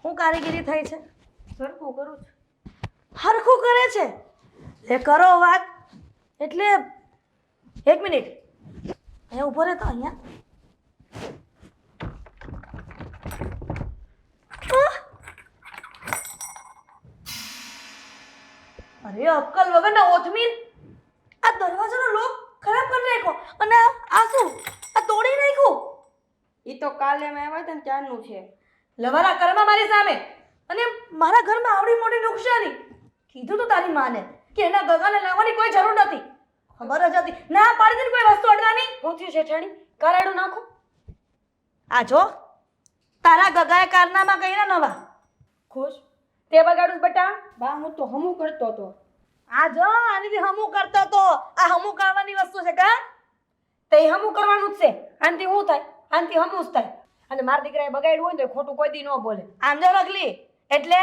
શું કારીગીરી થઈ છે? સરખું કરું છું. હરખું કરે છે એ કરો વાત. એટલે 1 મિનિટ અહીંયા ઊભો રહેતો અહીંયા. અરે અક્કલ વગરના ઓથમીર, આ દરવાજાનો લોક ખરાબ કરી નાખ્યો અને આ શું આ તોડી નાખ્યું. એ તો કાલે મેં આવ્યા હતા ને ત્યારનું છે. લવારા કરમાં મારી સામે અને મારા ઘરમાં આવડી મોટી નુકસાની. કીધું તો તારી માને કે એના ગગાને લાવવાની કોઈ જરૂર નથી. ખબર જ હતી, ના પાડી દીધી કોઈ વસ્તુ અડવાની. શું થયું શેઠાણી? કારાડું નાખો. આ જો તારા ગગાએ કારનામાં કર્યા નવા. ખુશ તે બગાડું બટા? બા હું તો હમું કરતો હતો. આ જો આનીથી હમું કરતો તો આ હમું કરવાની વસ્તુ છે કા? તે હમું કરવાનું જ છે. આનથી શું થાય? આનથી હમું જ થાય. અને મારા દીકરાએ બગાડ્યું હોય ને તો ખોટું કોઈ દી ન બોલે. આમ જો રગલી, એટલે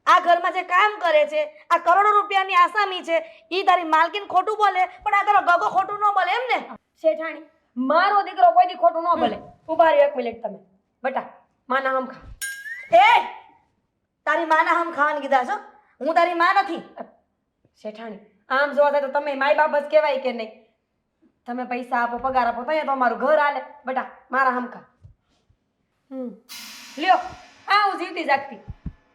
આ ઘરમાં જે કામ કરે છે, આ કરોડો રૂપિયાની આસામી છે, ઈ તારી માલકીન ખોટું બોલે પણ આ તારો ગગો ખોટું ન બોલે એમ ને? શેઠાણી મારો દીકરો કોઈ દી ખોટું ન બોલે. ઉભા રહ્યો 1 મિનિટ તમે. બટા માના હમ ખા. એ તારી માના હમ ખાવાનું કીધા છો? હું તારી માં નથી. શેઠાણી આમ જોવા જાય તો તમે માય બાપ જ કહેવાય કે નહીં? તમે પૈસા આપો પગાર આપો તો તો અમારું ઘર હાલે. બટા મારા હમ ખા. લ્યો આ હું જીવતી જાગતી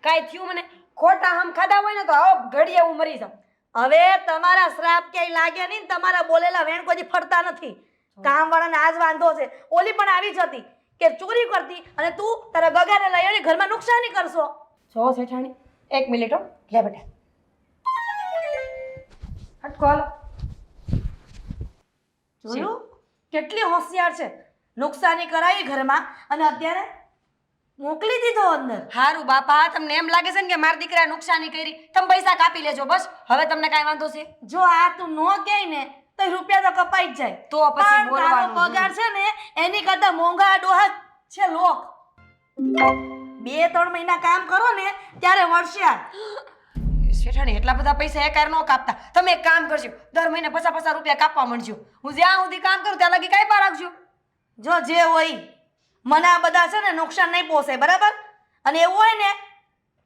કાંઈ થયું મને ખોટા હમ ખાધા હોય ને તો આવો ઘડીએ હું મરી જાઉં. હવે તમારા શ્રાપ ક્યાંય લાગે નહીં ને તમારા બોલેલા વેણ કોઈ ફરતા નથી. કામવાળાને આજ વાંધો છે. ઓલી પણ આવી જ હતી કે ચોરી કરતી અને તું તારા ગગાને લઈ આવીને ઘરમાં નુકસાની કરશો. જો શેઠાણી 1 મિનિટ હો. લે બેટા હટકો હાલો. જોયું કેટલી હોશિયાર છે. નુકસાની કરાવી ઘરમાં અને અત્યારે મોકલી દીધો અંદર. હારું બાપા તમને એમ લાગે છે ને કે મારા દીકરાએ નુકસાની કરી તમે પૈસા કાપી લેજો બસ. હવે તમને કાંઈ વાંધો છે? જો આ તું નો કહે ને તો રૂપિયા તો કપાઈ જ જાય. તો પછી પણ તારો બોલવાનું. પગાર છે ને એની કરતા મોંઘા ડોહા છે લોક. 2-3 મહિના કામ કરો ને ત્યારે વળશ્યા. શેઠાણી એટલા બધા પૈસા એકાર નો કાપતા. તમે એક કામ કરજો દર મહિને 50 રૂપિયા કાપવા માંડજો. હું જ્યાં સુધી કામ કરું ત્યાં લગી કાંઈ પા રાખજો. જો જે હોય મને આ બધા છે ને નુકસાન નહીં પોસાય બરાબર. અને એવું હોય ને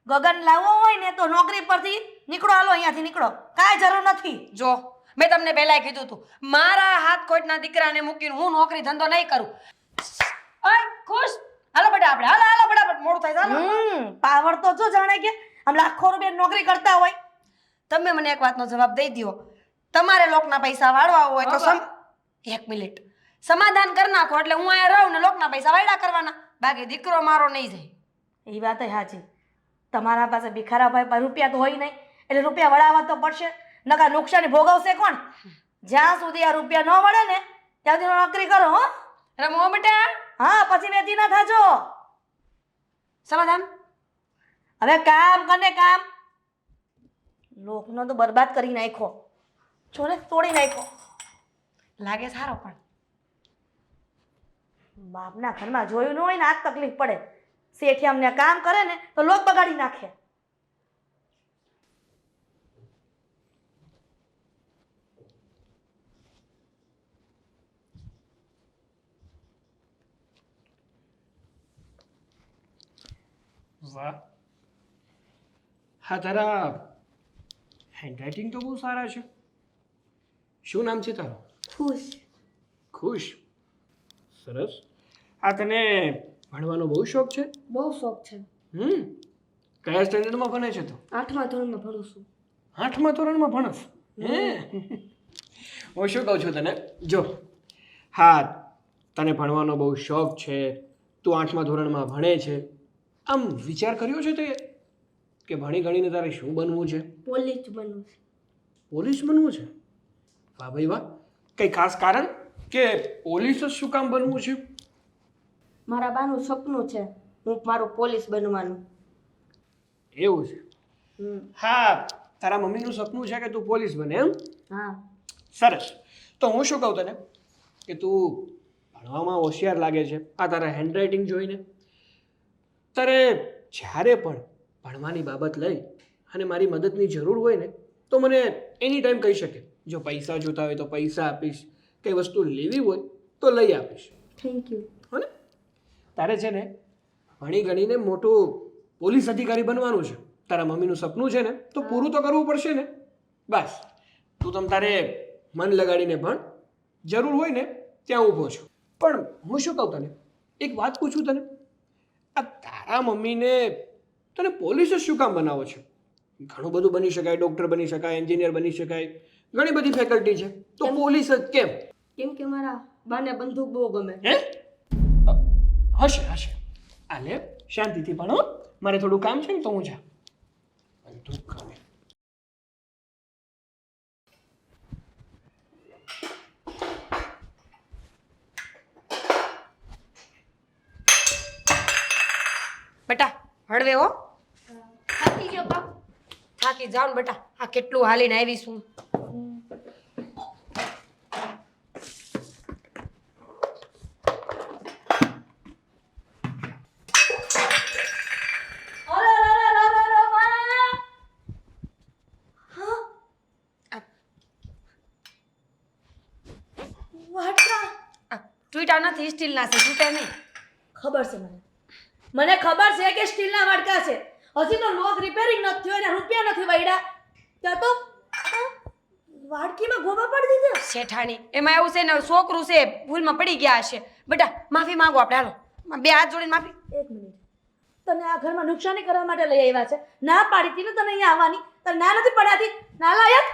ગગન લાવવો હોય ને તો નોકરી પરથી નીકળો. હાલો અહીંયાથી નીકળો, કાંઈ જરૂર નથી. જો મેં તમને પહેલાય કીધું હતું મારા હાથ કોઈના દીકરાને મૂકીને હું નોકરી ધંધો નહીં કરું. ઓય ખુશ હાલો બેટા આપણે હાલો હાલો ફટાફટ મોડું થાય ચાલો. પાવર તો જો જાણે કે આમ લાખો રૂપિયા નોકરી કરતા હોય. તમે મને એક વાતનો જવાબ દઈ દ્યો. તમારે લોકના પૈસા વાળવા હોય તો 1 મિનિટ સમાધાન કરી નાખો એટલે હું અહીંયા રહું ને લોકના પૈસા વાળા કરવાના. બાકી દીકરો મારો નહીં જાય. એ વાત સાચી. તમારા પાસે ભિખારાભાઈ પાસે રૂપિયા તો હોય નહીં એટલે રૂપિયા વળાવવા તો પડશે. નકા નુકસાની ભોગવશે કોણ? જ્યાં સુધી આ રૂપિયા ન વળે ને ત્યાં સુધી નોકરી કરો. હો રમો બેટા. હા પછી વેચી ના થાજો. સમાધાન. હવે કામ કને કામ. લોકનો તો બરબાદ કરી નાખ્યો. છોને તોડી નાખ્યો. લાગે સારો પણ બાપના ઘરમાં જોયું ન હોય ને આ જ તકલીફ પડે. શેઠિયા અમને કામ કરે ને તો લોક બગાડી નાખે. વાહ, હા તારા હેન્ડરાઇટિંગ તો બહુ સારા છે. શું નામ છે તારું? ખુશ. ખુશ. સરસ. આ તને ભણવાનો બહુ શોખ છે? બહુ શોખ છે. કયા સ્ટેન્ડર્ડમાં ભણે છે તું? 8મા ધોરણમાં ભણું છું. 8મા ધોરણમાં ભણસ? હે હું શું કહું છું તને, જો હા તને ભણવાનો બહુ શોખ છે, તું 8મા ધોરણમાં ભણે છે, આમ વિચાર કર્યો છે તે કે ભણી ગણીને તારે શું બનવું છે? પોલીસ બનવું છે. પોલીસ બનવું છે? વાહ ભાઈ વાહ. કંઈ ખાસ કારણ કે પોલીસ જ શું કામ બનવું છે? મારા બાનું સપનું છે હું મારું પોલીસ બનવાનું. એવું છે? હા તારા મમ્મીનું સપનું છે કે તું પોલીસ બને એમ? હા. સરસ. તો હું શું કહું તને કે તું ભણવામાં હોશિયાર લાગે છે, આ તારા હેન્ડરાઇટિંગ જોઈને તારે જ્યારે પણ ભણવાની બાબત લઈ અને મારી મદદની જરૂર હોય ને તો મને એની ટાઈમ કહી શકે. જો પૈસા જોતા હોય તો પૈસા આપીશ, કંઈ વસ્તુ લેવી હોય તો લઈ આપીશ. Thank you. હો ને? તારે છે ને ભણી ગણીને મોટું પોલીસ અધિકારી બનવાનું છે. તારા મમ્મીનું સપનું છે ને તો પૂરું તો કરવું પડશે ને. બસ તું તમ તારે મન લગાડીને ભણ, જરૂર હોય ને ત્યાં ઊભો છું. પણ હું શું કહું તને, એક વાત પૂછું તને, આ તારા મમ્મીને તને પોલીસ જ શું કામ બનાવો છે? ઘણું બધું બની શકાય, ડૉક્ટર બની શકાય, એન્જિનિયર બની શકાય, ઘણી બધી ફેકલ્ટી છે, તો પોલીસ જ કેમ? કેમ કે મારા બાને બંદૂક બહુ ગમે. હે? હશે હશે. આ લે શાંતિથી ભણો, મારે થોડું કામ છે ને તો હું જા. બંદૂક ગમે. બેટા હળવે હો. થાકી ગયો બા. થાકી જાવ ને બેટા, આ કેટલું હાલીને આવી છું. તૂટ્યા નથી, સ્ટીલના છે, તૂટે નહીં. ખબર છે મને ખબર છે કે સ્ટીલના વાડકા છે. હજી તો લોક રિપેરિંગ નથી થયો અને રૂપિયા નથી વૈડા ત્યાં તો વાડકીમાં ગોબા પડી દીધા. શેઠાણી એમાં એવું છે ને, છોકરું છે ભૂલમાં પડી ગયા હશે. બેટા માફી માંગો આપણે, હાલો બે હાથ જોડીને માફી. એક મિનિટ, તને આ ઘરમાં નુકસાની કરવા માટે લઈ આવ્યા છે. ના પાડી હતી ને તને અહીંયા આવવાની, તને ના નથી પડાતી? ના લાયક.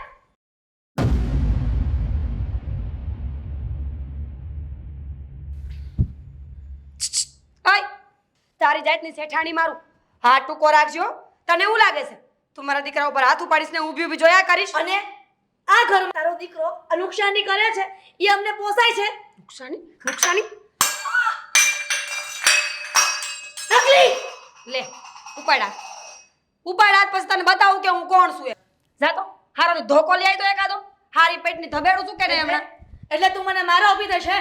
તારી જાતની શેઠાણી મારું હાથ ટૂંકો રાખજો. તને એવું લાગે છે તું મારા દીકરા ઉપર હાથ ઉપાડીશ ને ઊભી ઊભી જોયા કરીશ? અને આ ઘરમાં તારો દીકરો આ નુકસાની કરે છે એ અમને પોસાય છે? નુકસાની નુકસાની નકલી. લે ઉપાડા ઉપાડા હાથ, પછી તને બતાવું કે હું કોણ છું. જા તો હારો ધોકો લઈ આવી તો એકાદો, હારી પેટની ધબેડું છું કે નહીં હમણાં? એટલે તું મને મારો ઊભી થશે?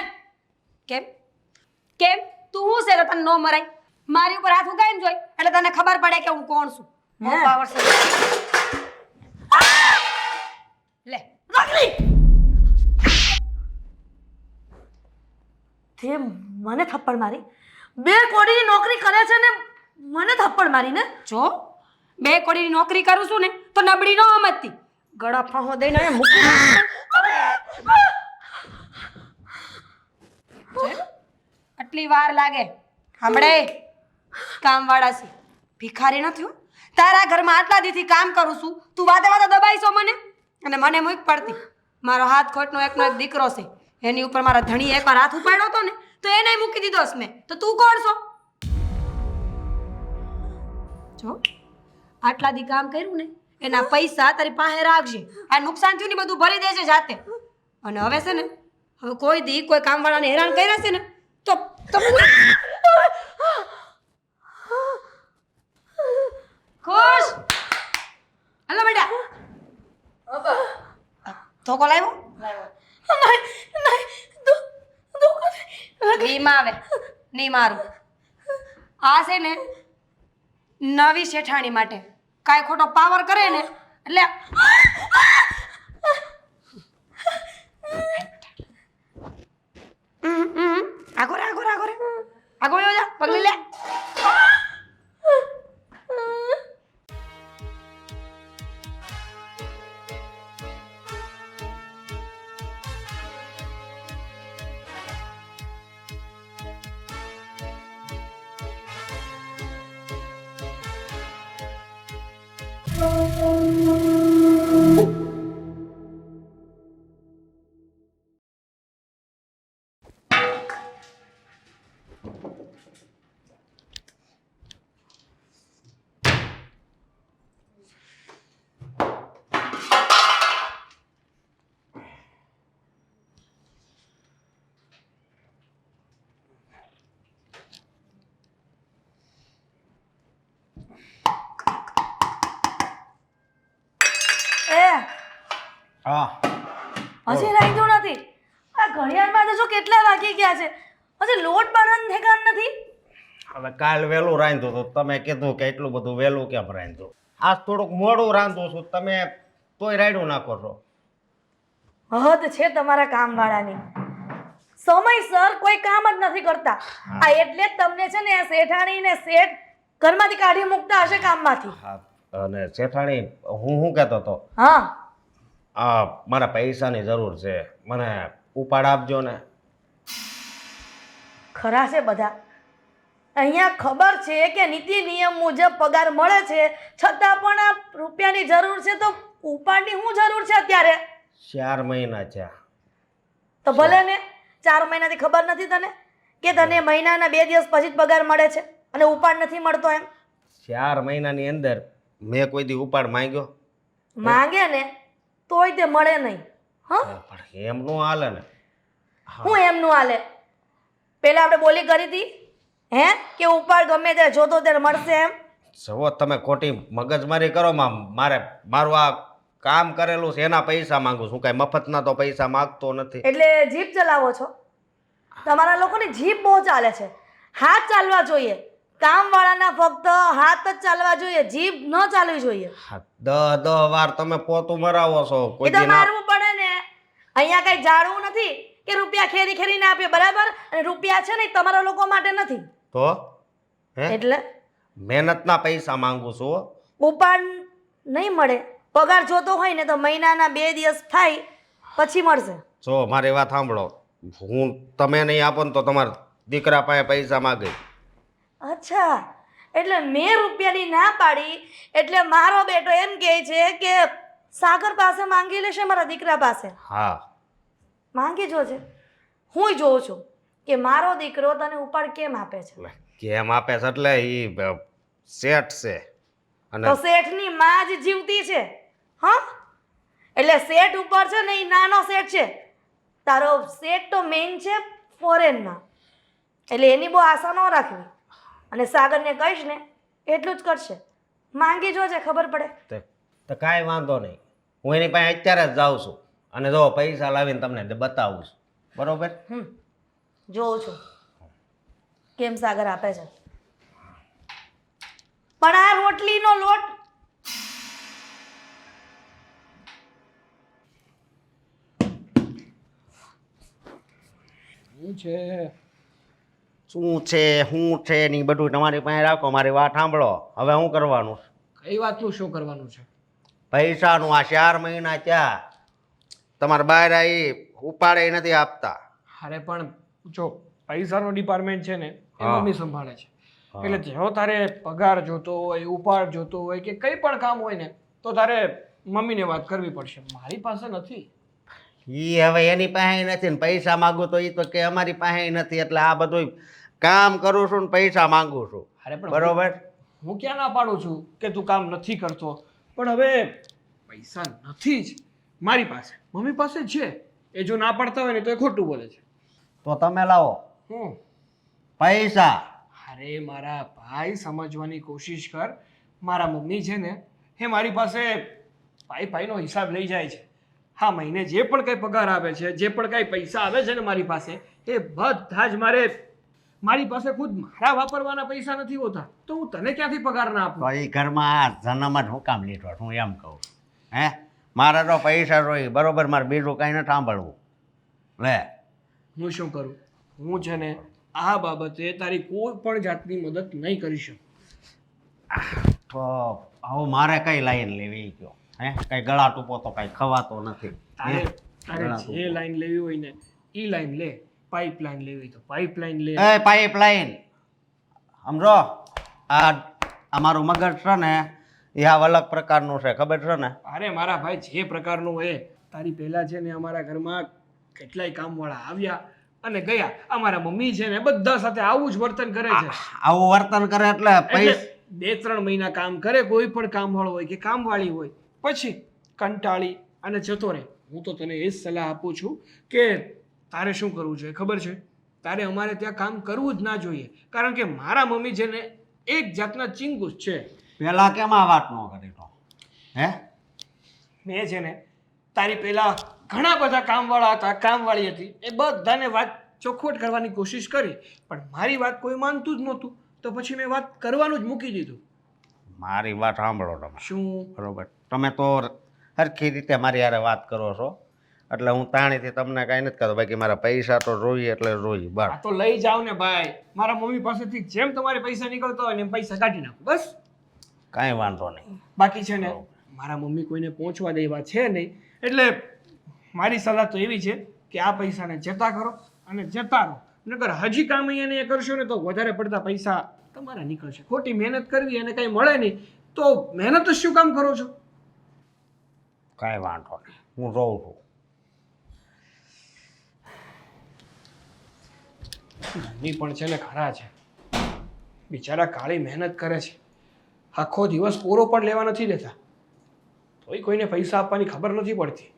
કેમ કેમ તું શું છે કે તને ન મરાય? મારી ઉપર હાથ ઉગાઈને જોઈ એટલે તને ખબર પડે કે હું કોણ છું. હે? પાવર છે. લે નકલી. તે મને થપ્પડ મારી, 2 કોડીની નોકરી કરે છે ને મને થપ્પડ મારીને? જો 2 કોડીની નોકરી કરું છું ને તો નબળી ન સમજતી. ગળા ફાંહો દઈને અહીંયા મૂકી આટલી વાર લાગે હમણે કામવાળા છે, ભિખારી નથી હો. તારા ઘરમાં આટલા દીથી કામ કરું છું, તું વાતે વાતે દબાઈશો મને અને મને મૂક પડતી. મારો હાથ ખોટનો એકનો એક દીકરો છે, એની ઉપર મારા ધણીએ એકવાર હાથ ઉપાડ્યો હતો ને તો એને મૂકી દીધો છે મેં. તો તું કોણ છો? જો આટલા દી કામ કર્યું ને એના પૈસા તારી પાસે રાખજે. આ નુકસાન થયું ને બધું ભરી દેજે જાતે. અને હવે છે ને, હવે કોઈ દી કોઈ કામવાળાને હેરાન કર્યા છે ને તો ખુશ. હાલો બેટા ધોકો લાવ્યો? નહીં આવે નહીં મારું. આ છે ને નવી શેઠાણી માટે કાંઈ ખોટો પાવર કરે ને એટલે આગો રે આગો રે આગો રે આગો વયો જા પગલી લે એ હા હજી રાંધ્યું નથી. આ ઘડિયાળમાં તો જો કેટલા વાગી ગયા છે, હજી લોટ બાંધવાનું ઠેકાણ નથી. હવે કાલ વહેલું રાંધ્યું તો તમે કીધું કે એટલું બધું વહેલું કેમ રાંધ્યું? આજ થોડુંક મોડું રાંધું છું, તમે તોય રાયડું નાખો છો. હદ છે તમારા કામવાળાની. સમયસર કોઈ કામ જ નથી કરતા. આ એટલે જ તમને છે ને શેઠાણી ને શેઠ ઘરમાંથી કાઢી મૂકતા હશે કામમાંથી. હા, અને શેઠાણી હું શું કહેતો હતો, હા મારા પૈસાની જરૂર છે, મને ઉપાડ આપજો ને. ખરા છે બધા. અહીંયા ખબર છે કે નીતિ નિયમ મુજબ પગાર મળે છે, છતાં પણ આ રૂપિયાની જરૂર છે તો ઉપાડની શું જરૂર છે અત્યારે? 4 મહિના થયા. તો ભલે ને 4 મહિનાથી ખબર નથી તને કે તને મહિનાના 2 દિવસ પછી જ પગાર મળે છે અને ઉપાડ નથી મળતો એમ? 4 મહિનાની અંદર મેં કોઈ દી ઉપાડ માંગ્યો? માંગે ને તોય તે મળે નહીં. હા, પણ એમ નો હાલે ને. હું એમનું હાલે? પેલા આપણે બોલી કરી હતી હે કે ઉપાડ ગમે ત્યારે જોતો ત્યારે મળશે એમ? જુઓ, તમે ખોટી મગજમારી કરો મારે મારું આ કામ કરેલું છે એના પૈસા માંગુ છું, કાંઈ મફતના તો પૈસા માંગતો નથી. એટલે જીભ ચલાવો છો? તમારા લોકોની જીભ બહુ ચાલે છે. હાથ ચાલવા જોઈએ. કામવાળાના ફક્ત હાથ જ ચાલવા જોઈએ, જીભ ન ચાલવી જોઈએ. હા, 10 વાર તમે પોતું મરાવો છો, એ કોઈ તો દી ના. મારવું પડે ને. અહીંયા કઈ જાળવું નથી કે રૂપિયા ખેરી ખેરીને આપીએ, બરાબર? અને રૂપિયા છે ને એ તમારા લોકો માટે નથી. તો હે એટલે મહેનતના પૈસા માંગુ છું હો. ઉપાડ નહીં મળે. પગાર જોતો હોય ને તો મહિનાના 2 દિવસ થાય પછી મળશે. જો મારી વાત સાંભળો, હું તમે નહીં આપો ને તો તમારા દીકરા પાસે પૈસા માગે. અચ્છા, એટલે મેં રૂપિયાની ના પાડી એટલે મારો બેટો એમ કહે છે કે સાગર પાસે માંગી લેશે મારા દીકરા પાસે. હા, માંગી જોજે. હું જોઉં છું કે મારો દીકરો તને ઉપાડ કેમ આપે છે. એટલે કેમ આપે છે એટલે એ શેઠ છે અને તો શેઠની માં જ જીવતી છે. હા, એટલે શેઠ ઉપર છે ને એ નાનો શેઠ છે. તારો શેઠ તો મેઇન છે ફોરેનમાં, એટલે એની બહુ આશા ન રાખવી. અને સાગરને કહીશ ને એટલું જ કરશે. માંગી જોજે, ખબર પડે. તો કાંઈ વાંધો નહીં, હું એની પાસે અત્યારે જ જાઉં છું અને જો પૈસા લાવીને તમને બતાવું છું, બરોબર? જોઉં છું કેમ સાગર આપે છે. પણ આ રોટલીનો લોટ શું છે ની બધું તમારી પાસે રાખો, મારી વાત સાંભળો. હવે શું કરવાનું? કઈ વાતનું શું કરવાનું છે? પૈસાનું આ 4 મહિના ત્યાં તમારા બહાર આવી ઉપાડે નથી આપતા. અરે પણ જો પૈસાનો ડિપાર્ટમેન્ટ છે ને એ હા. મમ્મી સંભાળે છે. એટલે જો તારે પગાર જોતો હોય, ઉપાડ જોતો હોય કે કંઈ પણ કામ હોય ને તો તારે મમ્મીને વાત કરવી પડશે. મારી પાસે નથી. ઈ હવે એની પાસે નથી ને પૈસા માંગુ તો ઈ તો કે અમારી પાસે નથી, એટલે આ બધું કામ કરું છું ને પૈસા માંગુ છું, અરે પણ બરોબર? હું ક્યાં ના પાડું છું કે તું કામ નથી કરતો, પણ હવે પૈસા નથી જ મારી પાસે. મમ્મી પાસે છે. એ જો ના પાડતા હોય ને તો એ ખોટું બોલે છે. તો તમે લાવો હું પૈસા. અરે મારા ભાઈ, સમજવાની કોશિશ કર. મારા મમ્મી છે ને એ મારી પાસે પાઈનો હિસાબ લઈ જાય છે. હા, મહિને જે પણ કંઈ પગાર આવે છે, જે પણ કંઈ પૈસા આવે છે ને મારી પાસે, એ બધા જ મારે મારી પાસે ખુદ મારા વાપરવાના પૈસા નથી હોતા તો હું તને ક્યાંથી પગાર ના આપું? તો એ ઘરમાં જન્મ જ હું કામ લીધો હું એમ કહું. હે મારા તો પૈસા રોઈ બરોબર, મારે બીજું કાંઈ નથી સાંભળવું. લે હું શું કરું? હું છે ને આ બાબતે તારી કોઈ પણ જાતની મદદ નહીં કરી શકું. તો હવે મારે કઈ લાઈન લેવી કયો? હે કઈ ગળા ટૂંપો તો કઈ ખવાતો નથી. તારે તારે જે લાઈન લેવી હોય ને એ લાઈન લે. પાઇપલાઇન લેવી તો પાઇપલાઇન લે. એ પાઇપલાઇન સમજો, આ અમારું મગજ છે ને એ આ અલગ પ્રકારનું છે, ખબર છે ને? અરે મારા ભાઈ, જે પ્રકારનું હોય તારી પહેલા છે ને અમારા ઘરમાં કેટલાય કામવાળા આવ્યા અને ગયા. અમારા મમ્મી છે ને બધા સાથે આવું જ વર્તન કરે છે. આવું વર્તન કરે એટલે પૈસા 2-3 મહિના કામ કરે કોઈ પણ કામવાળો હોય કે કામવાળી હોય, પછી કંટાળી અને જતો રહે. હું તો તને એ જ સલાહ આપું છું કે તારે શું કરવું જોઈએ ખબર છે? તારે અમારે ત્યાં કામ કરવું જ ના જોઈએ, કારણ કે મારા મમ્મી છે ને એક જાતના ચિંગુસ છે. પેલા કેમ આ વાત ન કરી તો? હે મેં છે ને તારી પહેલા ઘણા બધા કામવાળા હતા, કામવાળી હતી, એ બધાને વાત ચોખવટ કરવાની કોશિશ કરી, પણ મારી વાત કોઈ માનતું જ નહોતું. તો પછી મેં વાત કરવાનું જ મૂકી દીધું. મારી વાત સાંભળો તમે. શું? બરોબર, તમે તો સરખી રીતે મારી યારે વાત કરો છો એટલે હું તાણીથી તમને કાંઈ નથી કહેતો. બાકી મારા પૈસા તો જોઈએ એટલે જોઈએ બસ. આ તો લઈ જાઓ ને ભાઈ. મારા મમ્મી પાસેથી જેમ તમારે પૈસા નીકળતા હોય ને એમ પૈસા કાઢી નાખો બસ. કાંઈ વાંધો નહીં. બાકી છે ને મારા મમ્મી કોઈને પહોંચવા દેવા છે નહીં, એટલે મારી સલાહ તો એવી છે કે આ પૈસાને જતા કરો અને જતા રહો. નકર હજી કામ અહીંયા એ કરશો ને તો વધારે પડતા પૈસા તમારા નીકળશે. ખોટી મહેનત કરવી અને કંઈ મળે નહીં તો મહેનત જ શું કામ કરો છો? કાંઈ વાંધો નહીં, હું જોઉં છું. મમ્મી પણ છે ને ખરા છે, બિચારા કાળી મહેનત કરે છે, આખો દિવસ પૂરો પણ લેવા નથી દેતા, તોય કોઈને પૈસા આપવાની ખબર નથી પડતી.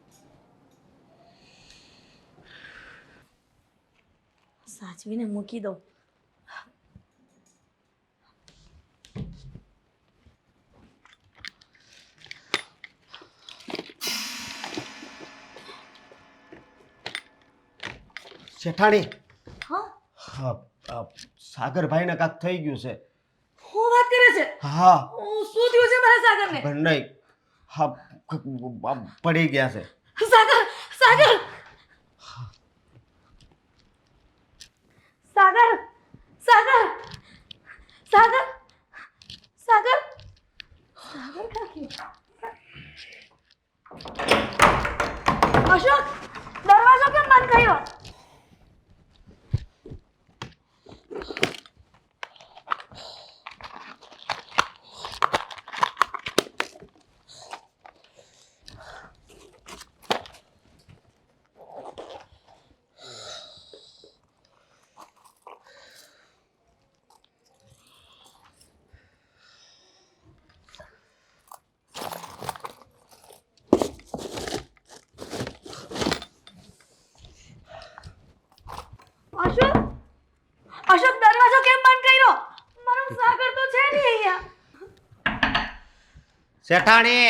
સાચવીને મૂકી દઉં. શેઠાણી, હા, સાગરભાઈને કાંક થઈ ગયું છે. હું વાત કરે છે? હા શું થયું છે મારા સાગરને? પણ નહીં, હા પડી ગયા છે. સાગર સાગર સાગર સાગર સાગર સાગર સાગર કાકી. અશોક, દરવાજો કેમ બંધ કર્યો? અશોક, અશોક, દરવાજો કેમ બંધ કર્યો? મારો સાગર તો છે નહીં અહીંયા. શેઠાણી,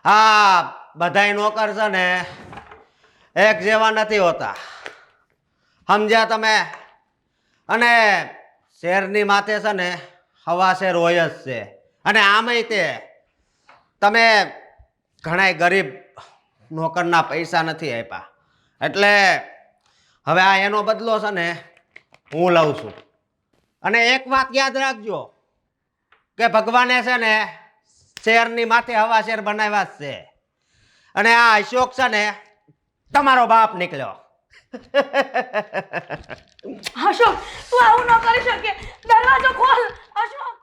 હા બધાય નોકર છે ને એક જેવા નથી હોતા, સમજ્યા તમે? અને શેરની માથે છે ને હવા શેર હોય જ છે. અને આમાંય તે તમે ઘણાય ગરીબ નોકરના પૈસા નથી આપ્યા, એટલે હવે આ એનો બદલો છે ને હું લઉં છું. અને એક વાત યાદ રાખજો કે ભગવાને છે ને શેરની માથે હવા શેર બનાવ્યા જ છે. અને આ અશોક છે ને તમારો બાપ નીકળ્યો. અશોક, તું આવું ન કરી શકે. દરવાજો ખોલ. અશોક,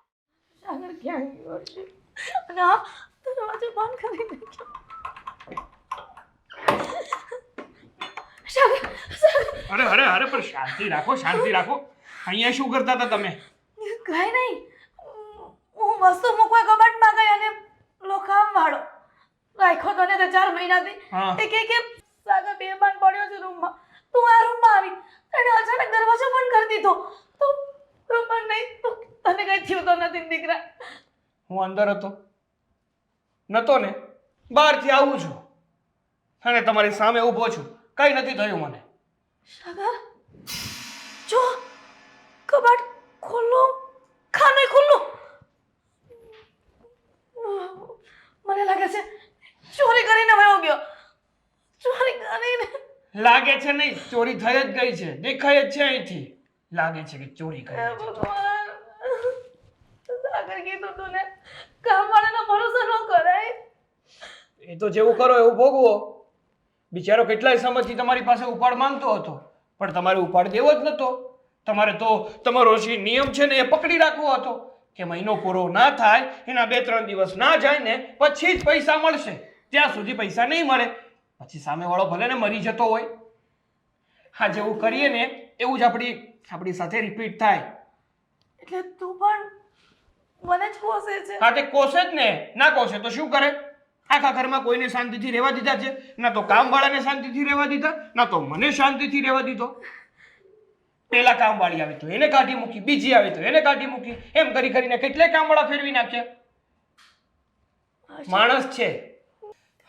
સાગર ક્યાં ગયો છે? અને આ દરવાજો બંધ કરી નાખ્યો. સાગર, સાગર. અરે અરે અરે, પણ શાંતિ રાખો, શાંતિ રાખો. અહીંયા શું કરતા હતા તમે? કઈ નહીં, હું વસ્તુ મૂકવા કબાટમાં ગઈ અને લોખામ વાળો રાખ્યો તને તો 4 મહિનાથી. હા. એ કે સાગર બેભાન પડ્યો છે રૂમમાં. તું આ રૂમમાં આવી અને અચાનક દરવાજો બંધ કરી દીધો. તો ખબર નહીં તો તને કઈ થયું તો નથી ને દીકરા? હું અંદર હતો નતો ને, બહારથી આવું છું અને તમારી સામે ઊભો છું. કંઈ નથી થયું મને. સાગર જો કબાટ ખોલો ખાને ખોલો મને લાગે છે ચોરી કરીને વયો ગયો ચોરી કરીને લાગે છે નહીં, ચોરી થઈ જ ગઈ છે, દેખાય જ છે અહીંથી. લાગે છે કે ચોરી કરી હે છે. ભગવાન સાગર કીધું તું ને કામવાળાનો ભરોસો ન કરાય. એ તો જેવું કરો એવું ભોગવો. બિચારો કેટલાય સમયથી તમારી પાસે ઉપાડ માંગતો હતો, પણ તમારે ઉપાડ દેવો જ નતો. તમારે તો તમારો જે નિયમ છે ને એ પકડી રાખવો હતો કે મહિનો પૂરો ના થાય, એના 2-3 દિવસ ના જાય ને પછી જ પૈસા મળશે. ત્યાં સુધી પૈસા નહીં મળે, પછી સામેવાળો ભલે ને મરી જતો હોય. હા, જેવું કરીએ ને એવું જ આપણી સાથે રિપીટ થાય. એટલે તું પણ મને જ કોસે છે. હા, તે કોશે જ ને. ના કોશે તો શું કરે? આખા ઘરમાં કોઈને શાંતિથી રહેવા દીધા છે? ના તો કામવાળાને શાંતિથી રહેવા દીધા, ના તો મને શાંતિથી રહેવા દીધો. પેલા કામવાળી આવી તો એને કાઢી મૂકી, બીજી આવી તો એને કાઢી મૂકી, એમ કરી કરીને કેટલાય કામવાળા ફેરવી નાખ્યા. માણસ છે.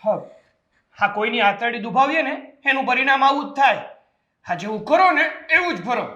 હા, કોઈની આતરડી દુભાવીએ ને એનું પરિણામ આવું જ થાય. હા, જેવું કરો ને એવું જ ભરો.